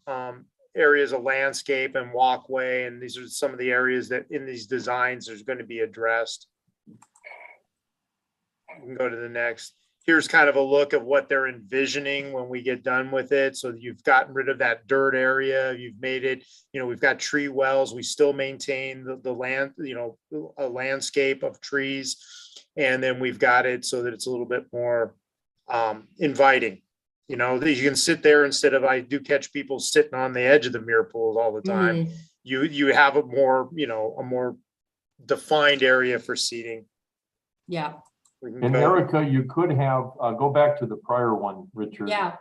areas of landscape and walkway. And these are some of the areas that in these designs there's going to be addressed. We can go to the next. Here's kind of a look of what they're envisioning when we get done with it. So you've gotten rid of that dirt area. You've made it, we've got tree wells. We still maintain the land, a landscape of trees. And then we've got it so that it's a little bit more inviting. You can sit there instead of, I do catch people sitting on the edge of the mirror pools all the time. You have a more defined area for seating. Yeah. And Erica, you could have, go back to the prior one, Richard. Yeah.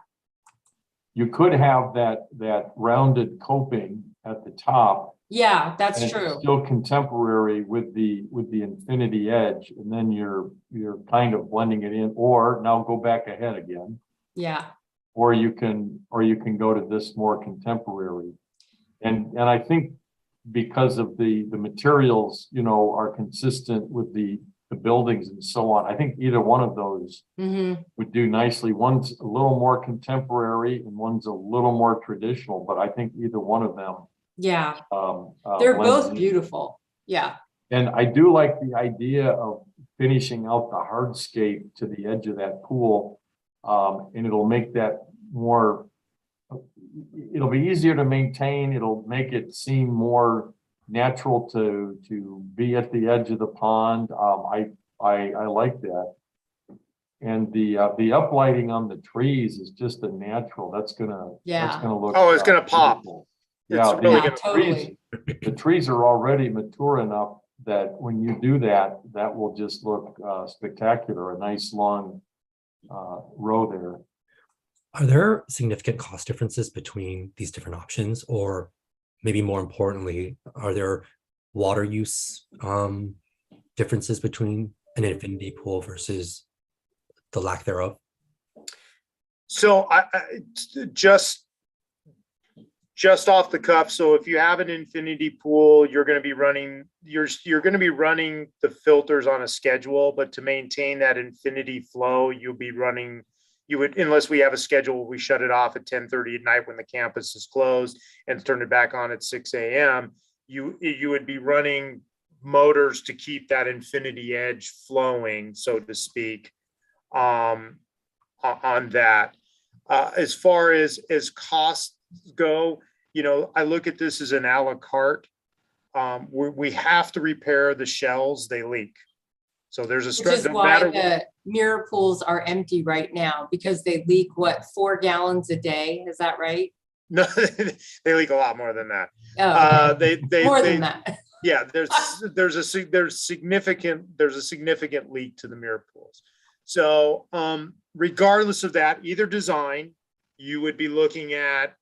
You could have that rounded coping at the top. Yeah, that's and true. It's still contemporary with the infinity edge, and then you're kind of blending it in. Or now go back ahead again. Yeah. Or you can go to this more contemporary, and I think because of the materials, are consistent with the buildings and so on. I think either one of those would do nicely. One's a little more contemporary and one's a little more traditional, but I think either one of them. Yeah. They're both in. beautiful. Yeah. And I do like the idea of finishing out the hardscape to the edge of that pool. And it'll make that it'll be easier to maintain. It'll make it seem more natural to be at the edge of the pond. I like that. And the uplighting on the trees is just a natural. That's gonna look. Oh, it's gonna pop. Yeah, it's really totally. the trees are already mature enough that when you do that, that will just look spectacular. A nice long row there. Are there significant cost differences between these different options, or maybe more importantly, are there water use differences between an infinity pool versus the lack thereof? So I just off the cuff. So if you have an infinity pool, you're going to be running the filters on a schedule, but to maintain that infinity flow, unless we have a schedule, we shut it off at 10:30 at night when the campus is closed and turn it back on at 6 a.m. You would be running motors to keep that infinity edge flowing, so to speak, on that. As far as costs go, I look at this as an a la carte. We have to repair the shells, they leak. So there's a Which is why the mirror pools are empty right now, because they leak 4 gallons a day. Is that right? No, they leak a lot more than that. Oh, they more than that. Yeah, there's a significant leak to the mirror pools. So regardless of that, either design, you would be looking at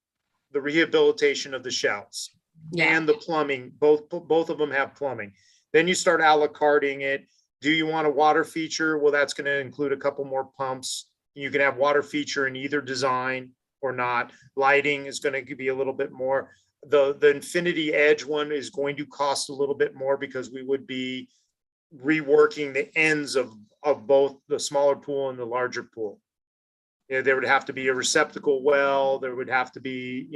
the rehabilitation of the shells and the plumbing. Both of them have plumbing. Then you start a la carting it. Do you want a water feature? Well, that's going to include a couple more pumps. You can have water feature in either design or not. Lighting is going to be a little bit more. The Infinity Edge one is going to cost a little bit more because we would be reworking the ends of both the smaller pool and the larger pool. There would have to be a receptacle well. There would have to be,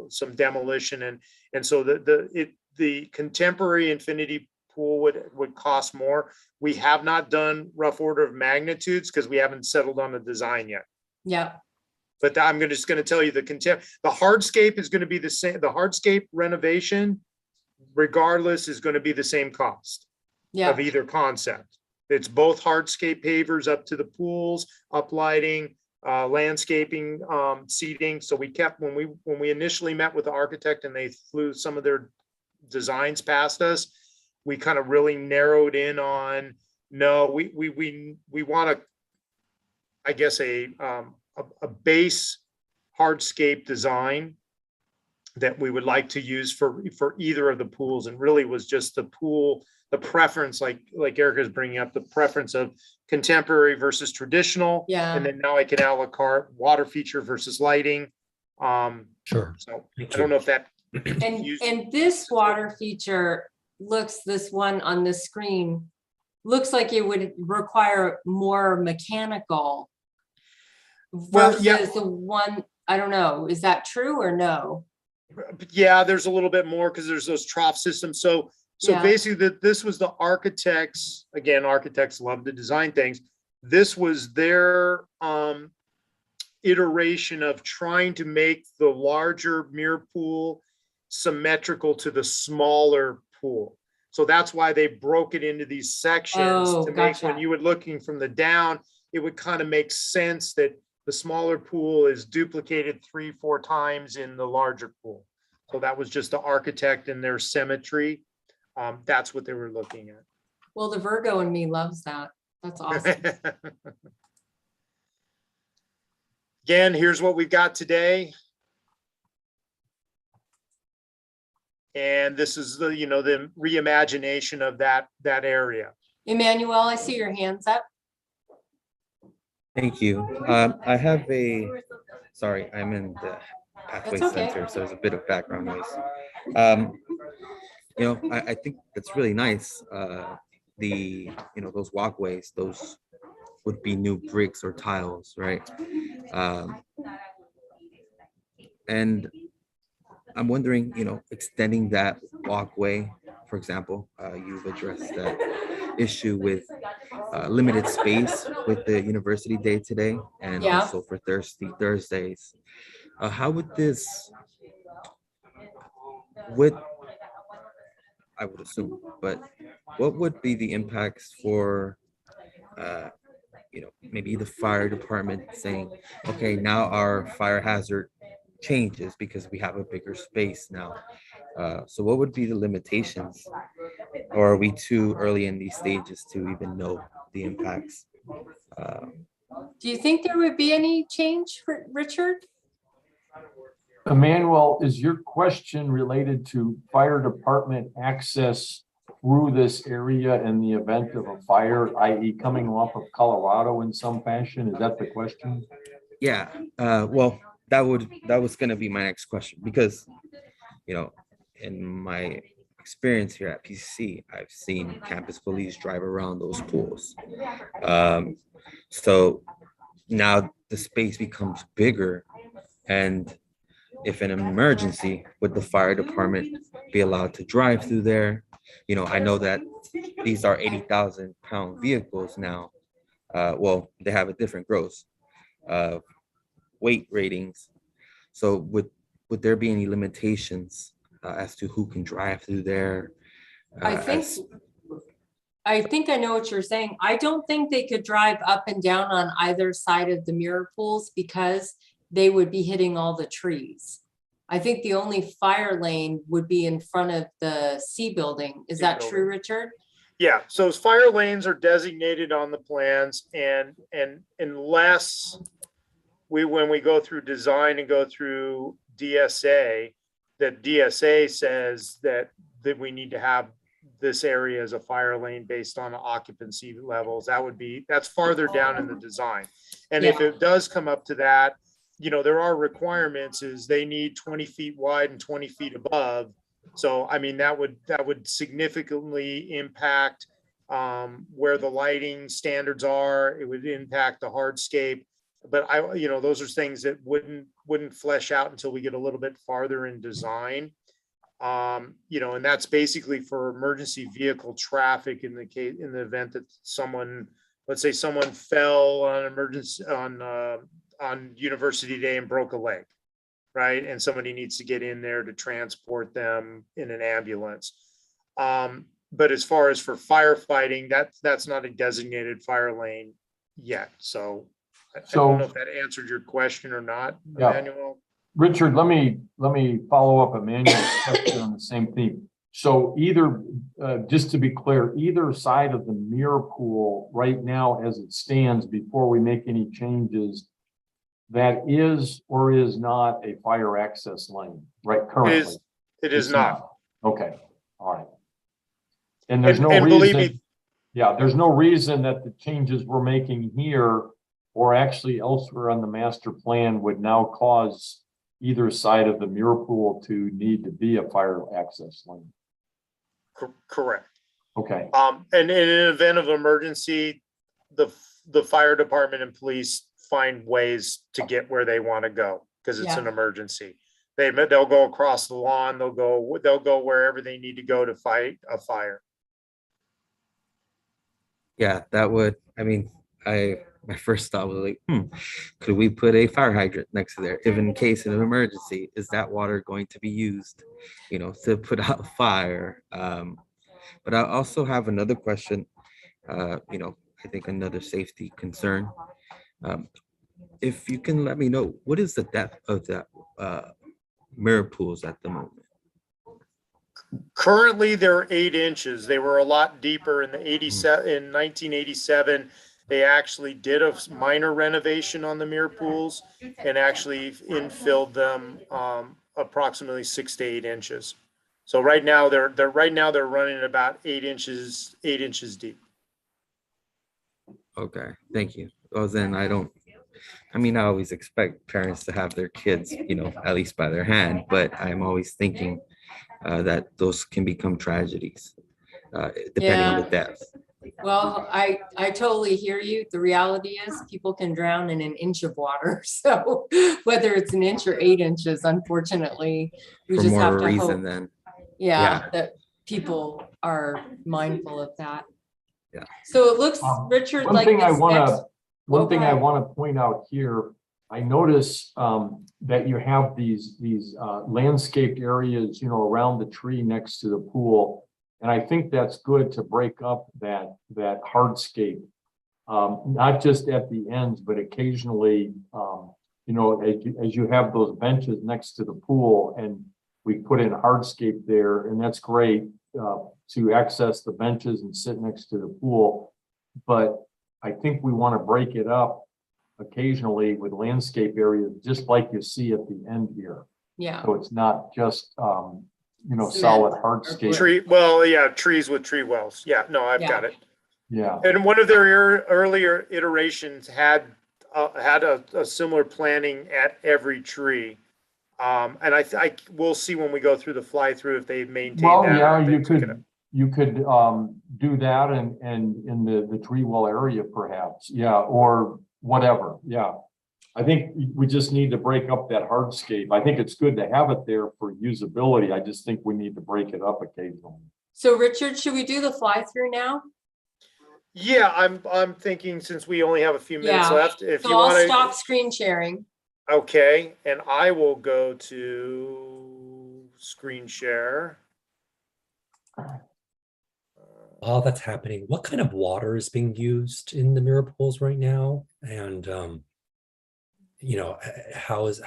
some demolition, and so the contemporary Infinity pool would cost more. We have not done rough order of magnitudes because we haven't settled on the design yet. Yeah. But I'm just going to tell you the hardscape is going to be the same. The hardscape renovation, regardless, is going to be the same cost of either concept. It's both hardscape pavers up to the pools, uplighting, landscaping, seating. So we kept, when we initially met with the architect and they flew some of their designs past us, we kind of really narrowed in on, no, we want to, I guess, a base hardscape design that we would like to use for either of the pools, and really was just the preference, like Erica's bringing up, the preference of contemporary versus traditional. Yeah. And then now I can a la carte water feature versus lighting. Sure. So Thank I don't you. know if that. And this water feature this one on the screen, looks like it would require more mechanical Well, versus yeah. the one, I don't know, is that true or no? Yeah, there's a little bit more because there's those trough systems. So Yeah. basically this was the architects, again, architects love to design things. This was their iteration of trying to make the larger mirror pool symmetrical to the smaller pool. So that's why they broke it into these sections Oh, to make, when gotcha. you were looking from the down, it would kind of make sense that the smaller pool is duplicated 3-4 times in the larger pool. So that was just the architect and their symmetry. That's what they were looking at. Well, the Virgo in me loves that. That's awesome. Again, here's what we've got today. And this is the, the reimagination of that area. Emmanuel, I see your hands up. Thank you. I have sorry, I'm in the pathway That's okay. center, so there's a bit of background noise. I think that's really nice. Those walkways, those would be new bricks or tiles, right? And I'm wondering, extending that walkway, for example, you've addressed that issue with limited space with the university day today, and Yeah. also for Thirsty Thursdays. How would this, I would assume, but what would be the impacts for, maybe the fire department saying, okay, now our fire hazard changes because we have a bigger space now. So what would be the limitations? Or are we too early in these stages to even know the impacts? Do you think there would be any change, Richard? Emmanuel, is your question related to fire department access through this area in the event of a fire, i.e. coming off of Colorado in some fashion? Is that the question? Yeah, well, that was going to be my next question, because, in my experience here at PCC, I've seen campus police drive around those pools. So now the space becomes bigger, and if in an emergency, would the fire department be allowed to drive through there? I know that these are 80,000-pound vehicles now. Well, they have a different gross weight ratings. So would there be any limitations as to who can drive through there? I think I know what you're saying. I don't think they could drive up and down on either side of the mirror pools because they would be hitting all the trees. I think the only fire lane would be in front of the C building. Is that true, Richard? Yeah, so as fire lanes are designated on the plans, and unless when we go through design and go through DSA, that DSA says that we need to have this area as a fire lane based on occupancy levels. That's farther down in the design. And if it does come up to that, there are requirements, is they need 20 feet wide and 20 feet above. So, I mean, that would significantly impact where the lighting standards are. It would impact the hardscape. But those are things that wouldn't flesh out until we get a little bit farther in design. And that's basically for emergency vehicle traffic in the event that let's say someone fell on emergency on University Day and broke a leg, right? And somebody needs to get in there to transport them in an ambulance. But as far as for firefighting, that's not a designated fire lane yet. So I don't know if that answered your question or not, Emmanuel. Richard, let me follow up Emmanuel's question on the same theme. So either, just to be clear, either side of the mirror pool right now as it stands before we make any changes, that is or is not a fire access lane, right? Currently. It is not. Okay, all right. And there's no and believe reason. me, Yeah, there's no reason that the changes we're making here or actually elsewhere on the master plan would now cause either side of the muir pool to need to be a fire access lane. Correct. Okay, And in an event of emergency, the fire department and police find ways to get where they want to go because it's Yeah. an emergency. They'll go across the lawn, they'll go wherever they need to go to fight a fire. Yeah, that would, I mean, my first thought was like, could we put a fire hydrant next to there? If in case of an emergency, is that water going to be used, to put out a fire? But I also have another question, I think another safety concern. If you can let me know, what is the depth of that mirror pools at the moment? Currently, they're 8 inches. They were a lot deeper in the 1987. They actually did a minor renovation on the mirror pools and actually infilled them approximately 6 to 8 inches. So right now they're running about 8 inches deep. Okay, thank you. Well, then I always expect parents to have their kids, at least by their hand, but I'm always thinking that those can become tragedies, depending on the depth. Well, I totally hear you. The reality is people can drown in an inch of water. So whether it's an inch or 8 inches, unfortunately, we For just more have of a to reason hope, than, that people are mindful of that. Yeah. So it looks, Richard, like this next. one thing I ahead. want to point out here, I notice that you have these landscaped areas, around the tree next to the pool. And I think that's good to break up that hardscape, not just at the ends, but occasionally, as you have those benches next to the pool, and we put in hardscape there, and that's great to access the benches and sit next to the pool. But I think we want to break it up occasionally with landscape areas, just like you see at the end here. Yeah. So it's not just, Cement solid or hardscape. Trees with tree wells. Yeah, no, I've got it. Yeah. And one of their earlier iterations had a similar planning at every tree. And I we'll see when we go through the fly through if they maintain Well, that. yeah, or if they you took it could up. do that and in the tree well area perhaps. Yeah, or whatever. Yeah. I think we just need to break up that hardscape. I think it's good to have it there for usability. I just think we need to break it up occasionally. So Richard, should we do the fly through now? Yeah, I'm thinking since we only have a few minutes Yeah. left, if So you I'll want to. stop screen sharing. Okay, and I will go to screen share. While that's happening, what kind of water is being used in the mirror pools right now? And how is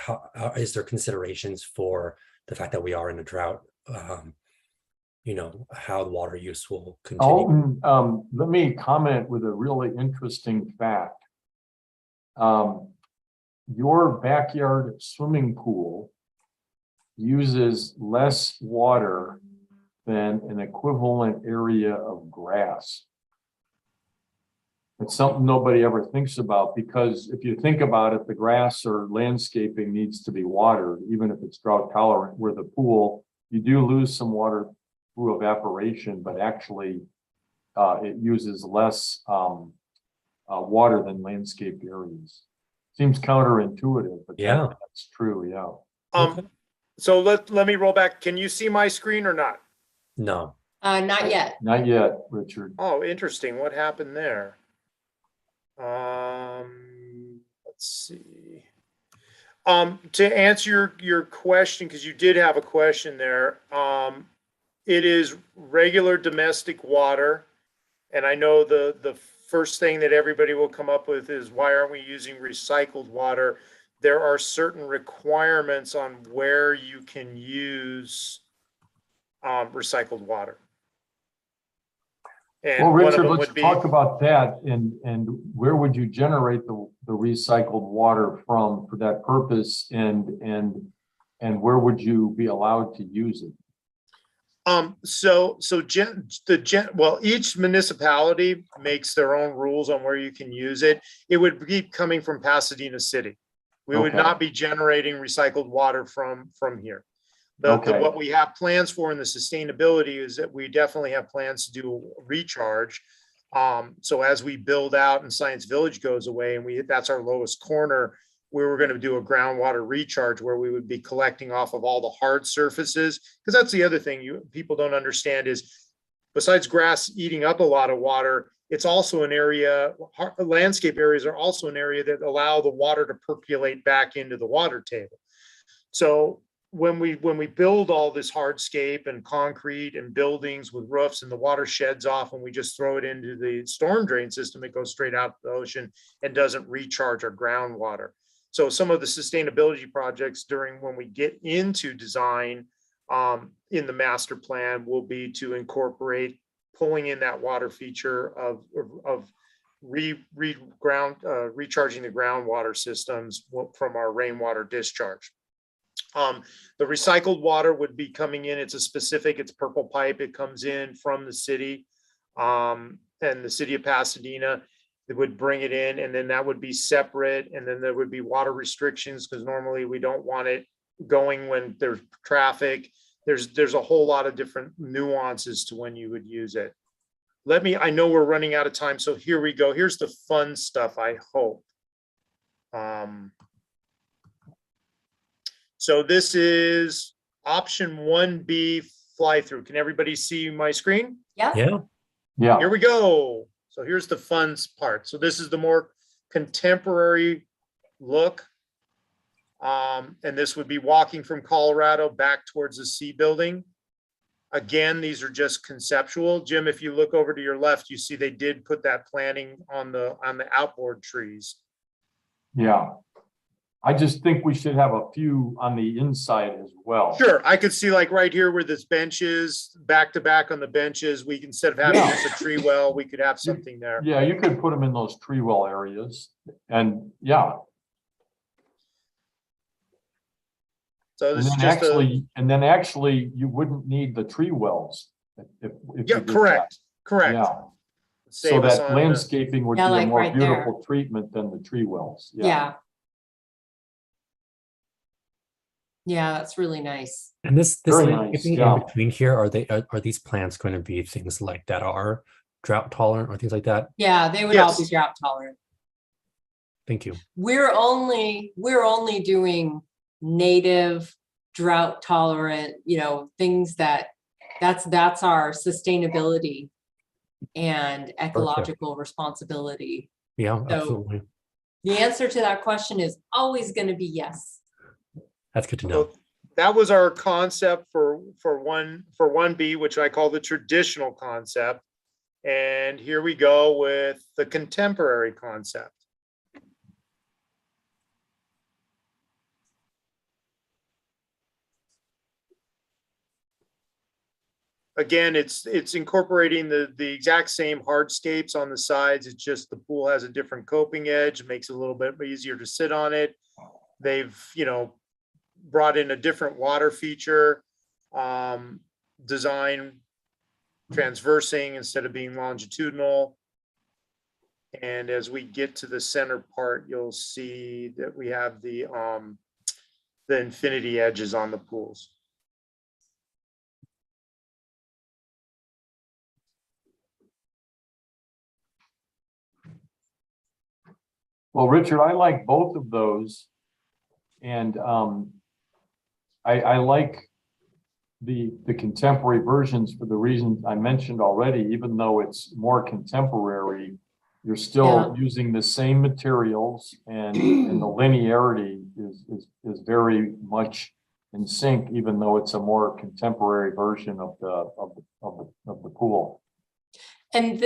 there considerations for the fact that we are in a drought? How the water use will continue. Let me comment with a really interesting fact. Your backyard swimming pool uses less water than an equivalent area of grass. It's something nobody ever thinks about, because if you think about it, the grass or landscaping needs to be watered, even if it's drought tolerant, where the pool, you do lose some water through evaporation, but actually it uses less water than landscaped areas. Seems counterintuitive, but Yeah. that's true. Yeah. Okay. So let me roll back. Can you see my screen or not? No. Not yet. Not yet, Richard. Oh, interesting. What happened there? Let's see. To answer your question, because you did have a question there, it is regular domestic water. And I know the first thing that everybody will come up with is, why aren't we using recycled water? There are certain requirements on where you can use recycled water. And Well, one of Richard, them let's would be, talk about that, and where would you generate the recycled water from for that purpose, and where would you be allowed to use it? Well, each municipality makes their own rules on where you can use it. It would be coming from Pasadena City. We would Okay. not be generating recycled water from here. Okay. What we have plans for in the sustainability is that we definitely have plans to do recharge. So as we build out and Science Village goes away and that's our lowest corner, we were going to do a groundwater recharge where we would be collecting off of all the hard surfaces. Because that's the other thing people don't understand is besides grass eating up a lot of water, it's also an area, landscape areas are also an area that allow the water to percolate back into the water table. So when we build all this hardscape and concrete and buildings with roofs and the water sheds off and we just throw it into the storm drain system, it goes straight out to the ocean and doesn't recharge our groundwater. So some of the sustainability projects when we get into design in the master plan will be to incorporate pulling in that water feature of recharging the groundwater systems from our rainwater discharge. The recycled water would be coming in. It's purple pipe. It comes in from the city and the city of Pasadena. It would bring it in and then that would be separate. And then there would be water restrictions because normally we don't want it going when there's traffic. There's a whole lot of different nuances to when you would use it. I know we're running out of time. So here we go. Here's the fun stuff, I hope. So this is option 1B fly through. Can everybody see my screen? Yeah. Yeah. Yeah. Here we go. So here's the fun part. So this is the more contemporary look. And this would be walking from Colorado back towards the C building. Again, these are just conceptual. Jim, if you look over to your left, you see they did put that planting on the outboard trees. Yeah. I just think we should have a few on the inside as well. Sure, I could see like right here where this bench is, back to back on the benches, we can, instead of having just a tree well, we could have something there. Yeah, you could put them in those tree well areas and yeah. So this is And just then actually you wouldn't need the tree wells. If you yeah, did correct, that. correct. Yeah. So Save us that on landscaping would be Yeah, a like more right there. beautiful treatment than the tree wells. Yeah. Yeah, that's really nice. And this Very landscaping nice, yeah. in between here, are these plants going to be things like that are drought tolerant or things like that? Yeah, they would all be Yes. drought tolerant. Thank you. We're only doing native drought tolerant, things that's our sustainability and ecological responsibility. Yeah, So- absolutely. The answer to that question is always going to be yes. That's good to know. So that was our concept for 1B, which I call the traditional concept. And here we go with the contemporary concept. Again, it's incorporating the exact same hardscapes on the sides. It's just the pool has a different coping edge, makes it a little bit easier to sit on it. They've, brought in a different water feature, design transversing instead of being longitudinal. And as we get to the center part, you'll see that we have the infinity edges on the pools. Well, Richard, I like both of those. And I like the contemporary versions for the reasons I mentioned already. Even though it's more contemporary, you're still using the same materials and the linearity is very much in sync, even though it's a more contemporary version of the pool. And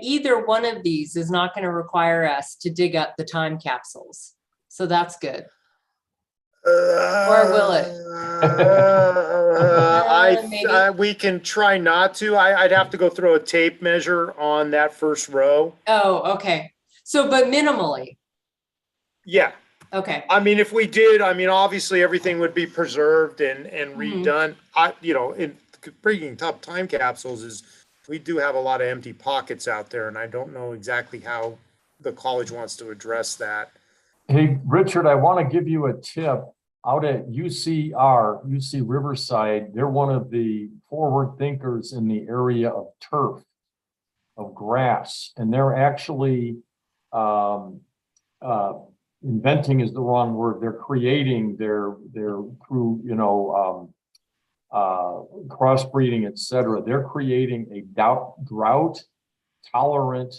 either one of these is not going to require us to dig up the time capsules. So that's good. Or will it? Maybe. We can try not to. I'd have to go throw a tape measure on that first row. Oh, okay. So, but minimally. Yeah. Okay. I mean, if we did, obviously everything would be preserved and redone. bringing top time capsules is we do have a lot of empty pockets out there, and I don't know exactly how the college wants to address that. Hey, Richard, I want to give you a tip. Out at UC Riverside, they're one of the forward thinkers in the area of turf, of grass, and they're actually inventing is the wrong word. They're creating their through crossbreeding, et cetera. They're creating a drought tolerant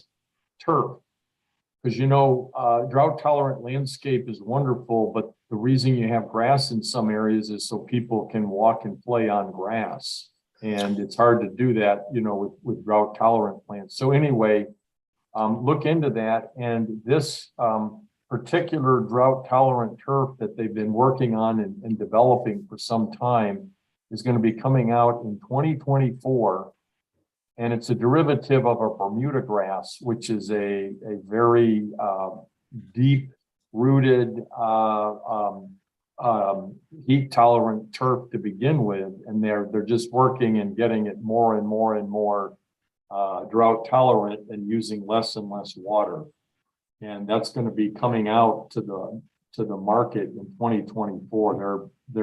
turf. Because drought tolerant landscape is wonderful, but the reason you have grass in some areas is so people can walk and play on grass. And it's hard to do that, with drought tolerant plants. So anyway, look into that. And this particular drought tolerant turf that they've been working on and developing for some time is going to be coming out in 2024. And it's a derivative of a Bermuda grass, which is a very deep-rooted, heat-tolerant turf to begin with, and they're just working and getting it more and more and more drought-tolerant and using less and less water. And that's going to be coming out to the market in 2024. They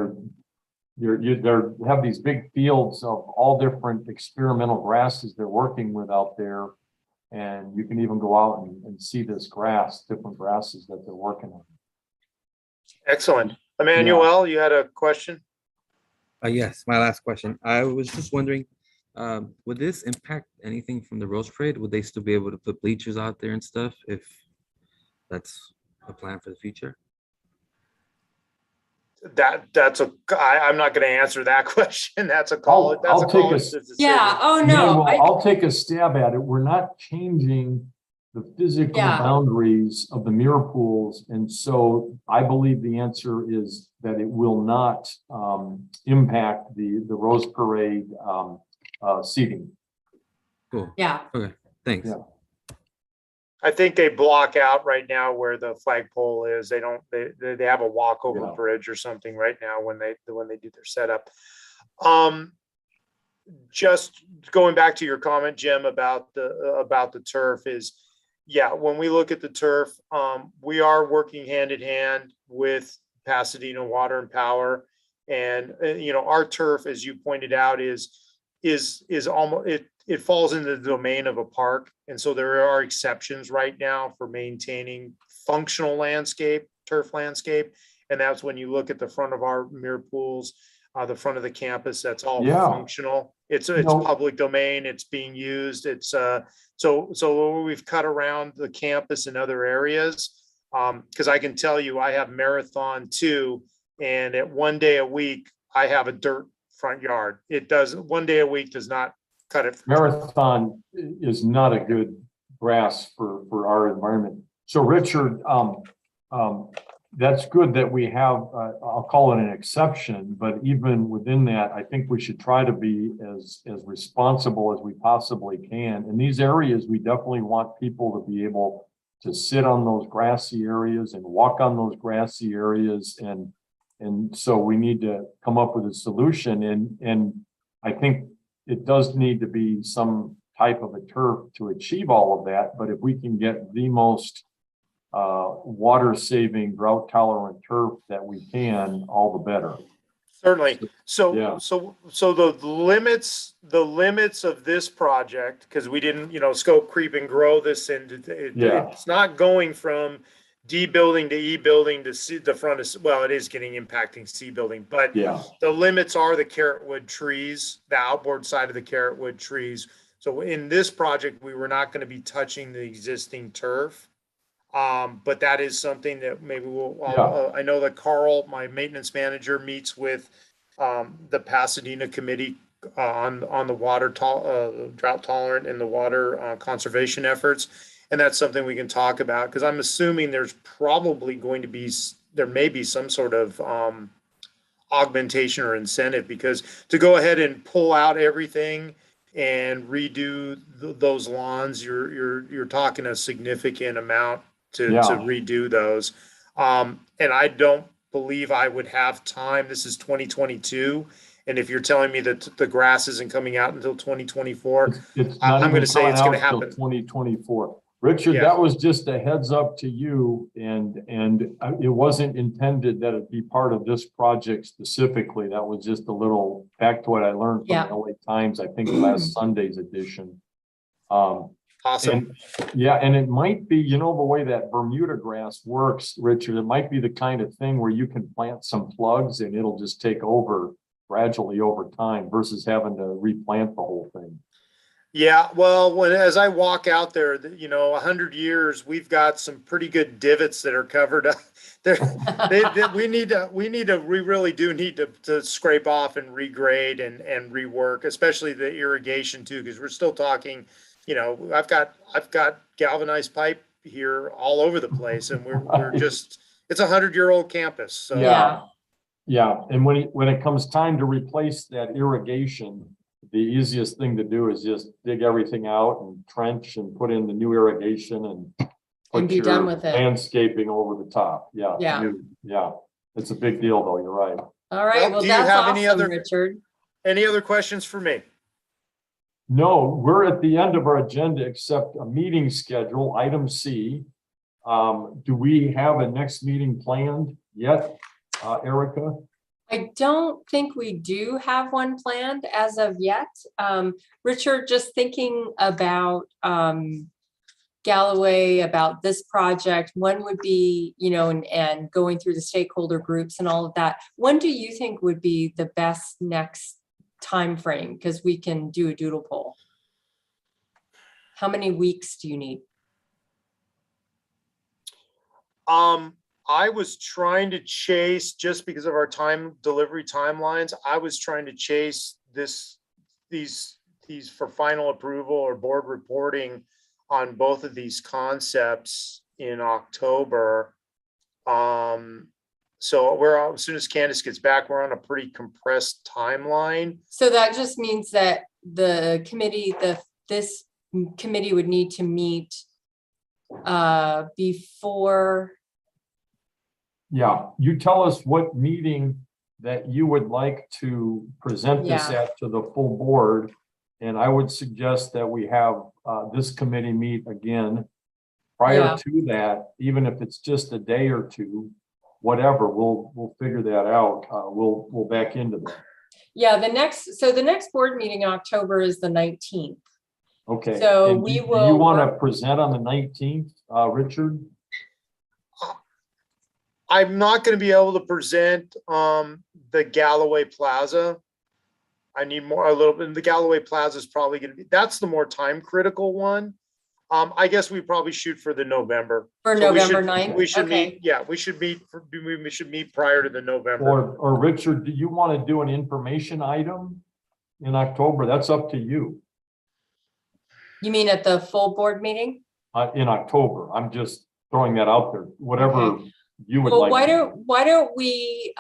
have these big fields of all different experimental grasses they're working with out there. And you can even go out and see this different grasses that they're working on. Excellent. Emmanuel, you had a question? Yes, my last question. I was just wondering, would this impact anything from the Rose Parade? Would they still be able to put bleachers out there and stuff if that's a plan for the future? I'm not going to answer that question. That's a college. Yeah. Oh no. I'll take a stab at it. We're not changing the physical boundaries of the mirror pools, and so I believe the answer is that it will not impact the Rose Parade seating. Cool. Yeah. Okay. Thanks. Yeah. I think they block out right now where the flagpole is. They have a walkover bridge or something right now when they do their setup. Just going back to your comment, Jim, about the turf is, when we look at the turf, we are working hand in hand with Pasadena Water and Power, and our turf, as you pointed out, is almost it falls into the domain of a park. And so there are exceptions right now for maintaining functional landscape, turf landscape. And that's when you look at the front of our mirror pools, the front of the campus, that's all functional. It's public domain. It's being used. It's so we've cut around the campus in other areas. Because I can tell you, I have marathon too. And at one day a week, I have a dirt front yard. One day a week does not cut it. Marathon is not a good grass for our environment. So Richard, that's good that we have, I'll call it an exception, but even within that, I think we should try to be as responsible as we possibly can. In these areas, we definitely want people to be able to sit on those grassy areas and walk on those grassy areas. And so we need to come up with a solution. And I think it does need to be some type of a turf to achieve all of that. But if we can get the most water saving, drought tolerant turf that we can, all the better. Certainly. So the limits of this project, because we didn't, scope, creep, and grow this into it's not going from D building to E building to C, the front is, well, it is getting impacting C building, but the limits are the carrotwood trees, the outboard side of the carrotwood trees. So in this project, we were not going to be touching the existing turf. But that is something that maybe I know that Carl, my maintenance manager, meets with the Pasadena committee on the water drought tolerant and the water conservation efforts. And that's something we can talk about, because I'm assuming there's probably going to be, there may be some sort of augmentation or incentive, because to go ahead and pull out everything and redo those lawns, you're talking a significant amount to redo those. And I don't believe I would have time. This is 2022. And if you're telling me that the grass isn't coming out until 2024, It's I'm not going even to say coming it's going out to till happen. 2024. Richard, Yeah. that was just a heads up to you, and it wasn't intended that it be part of this project specifically. That was just a little back to what I learned from Yeah. the LA Times, I think last Sunday's edition. Awesome. And yeah, and it might be, you know, the way that Bermuda grass works, Richard, it might be the kind of thing where you can plant some plugs and it'll just take over gradually over time versus having to replant the whole thing. Yeah, well, as I walk out there, 100 years, we've got some pretty good divots that are covered up. We really do need to scrape off and regrade and rework, especially the irrigation too, because we're still talking, I've got galvanized pipe here all over the place, and we're just, it's 100-year-old campus. So Yeah. Yeah, and when it comes time to replace that irrigation, the easiest thing to do is just dig everything out and trench and put in the new irrigation and put be your done with it. landscaping over the top. Yeah. Yeah. Yeah. It's a big deal though. You're right. All right. Well, do you that's have awesome, Richard. any other questions for me? No, we're at the end of our agenda except a meeting schedule, item C. Do we have a next meeting planned yet, Erica? I don't think we do have one planned as of yet. Richard, just thinking about Galloway, about this project, when would be, and going through the stakeholder groups and all of that, when do you think would be the best next time frame? Because we can do a doodle poll. How many weeks do you need? I was trying to chase, just because of our delivery timelines, I was trying to chase these for final approval or board reporting on both of these concepts in October. So as soon as Candace gets back, we're on a pretty compressed timeline. So that just means that the committee, this committee would need to meet before. Yeah, you tell us what meeting that you would like to present this Yeah. at to the full board. And I would suggest that we have this committee meet again prior Yeah. to that, even if it's just a day or two, whatever, we'll figure that out. We'll back into that. Yeah, the next board meeting in October is the 19th. Okay. So And we do you will want to work- present on the 19th, Richard? I'm not going to be able to present the Galloway Plaza. I need a little bit. The Galloway Plaza is probably going to be, that's the more time critical one. I guess we probably shoot for the November. For So November 9th? We should Okay. meet. Yeah, we should meet prior to the November. Or Richard, do you want to do an information item in October? That's up to you. You mean at the full board meeting? In October, I'm just throwing that out there, whatever you would Well, like. why don't we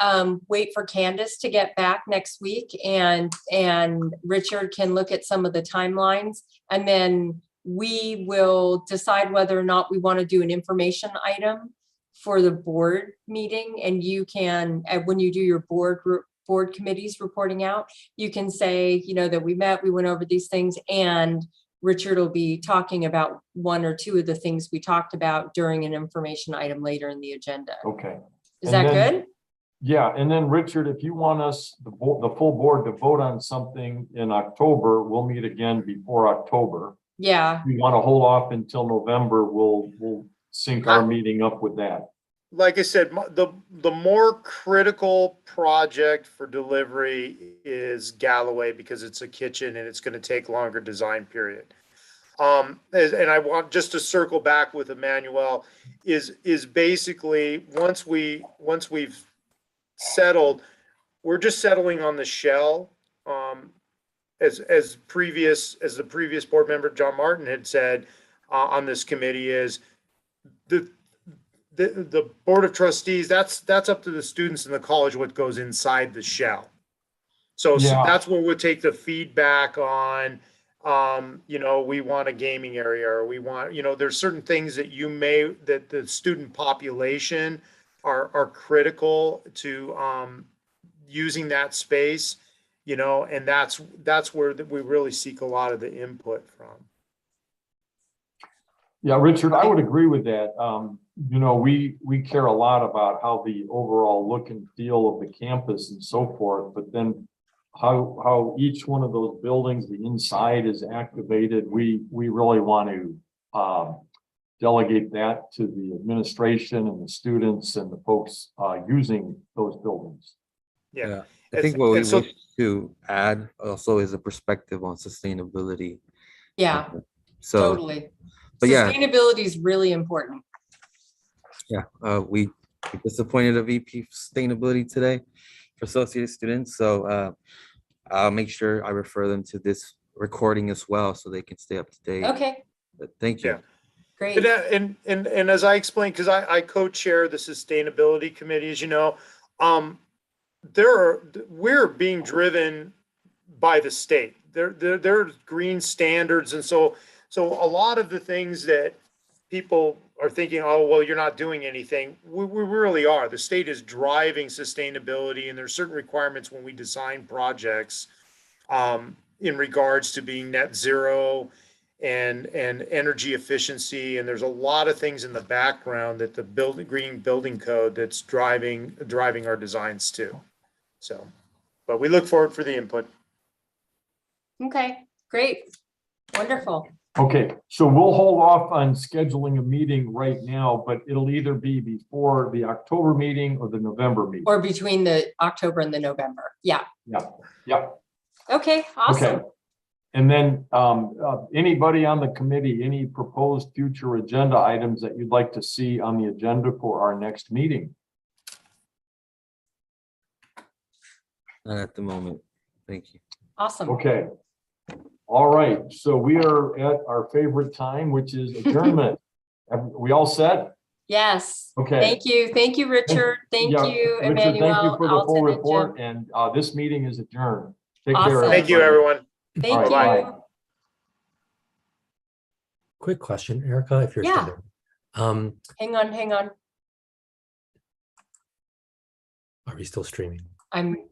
wait for Candace to get back next week, and Richard can look at some of the timelines, and then we will decide whether or not we want to do an information item for the board meeting. And you can, when you do your board committees reporting out, you can say, that we met, we went over these things, and Richard will be talking about one or two of the things we talked about during an information item later in the agenda. Okay. Is And that then- good? Yeah, and then Richard, if you want us, the full board to vote on something in October, we'll meet again before October. Yeah. If you want to hold off until November, we'll sync our meeting up with that. Like I said, the more critical project for delivery is Galloway, because it's a kitchen and it's going to take longer design period. And I want just to circle back with Emmanuel is basically once we've settled, we're just settling on the shell. As the previous board member John Martin had said on this committee, is the board of trustees, that's up to the students in the college what goes inside the shell. So that's where we'll take the feedback on, we want a gaming area, or we want, there's certain things that that the student population are critical to using that space. you know, and that's where we really seek a lot of the input from. Yeah, Richard, I would agree with that. You know, we care a lot about how the overall look and feel of the campus and so forth, but then how each one of those buildings, the inside is activated. We really want to delegate that to the administration and the students and the folks using those buildings. Yeah. I think what we And so- wish to add also is a perspective on sustainability. Yeah, So, totally. but yeah. Sustainability is really important. yeah, we disappointed a VP of sustainability today for associate students. So I'll make sure I refer them to this recording as well so they can stay up to date. Okay, But thank you. Yeah. great. And as I explained, because I co-chair the sustainability committee, as you know, we're being driven by the state. There's green standards, and so a lot of the things that people are thinking, oh, well, you're not doing anything. We really are. The state is driving sustainability, and there's certain requirements when we design projects in regards to being net zero and energy efficiency. And there's a lot of things in the background that the green building code that's driving our designs too. So, but we look forward for the input. Okay, great. Wonderful. Okay, so we'll hold off on scheduling a meeting right now, but it'll either be before the October meeting or the November meeting. Or between the October and the November. Yeah. Yeah. Okay, awesome. Okay. And then anybody on the committee, any proposed future agenda items that you'd like to see on the agenda for our next meeting? Not at the moment. Thank you. Awesome. Okay. All right. So we are at our favorite time, which is adjournment. We all set? Yes. Okay. Thank you. Thank you, Richard. Thank Yeah, you, Richard, Emmanuel. thank you for the Alton, full and Jim. report, and this meeting is adjourned. Take care. Awesome. Thank you, everyone. Thank All you. right, bye. Quick question, Erica, if you're Yeah. still there. Hang on. Are we still streaming? I'm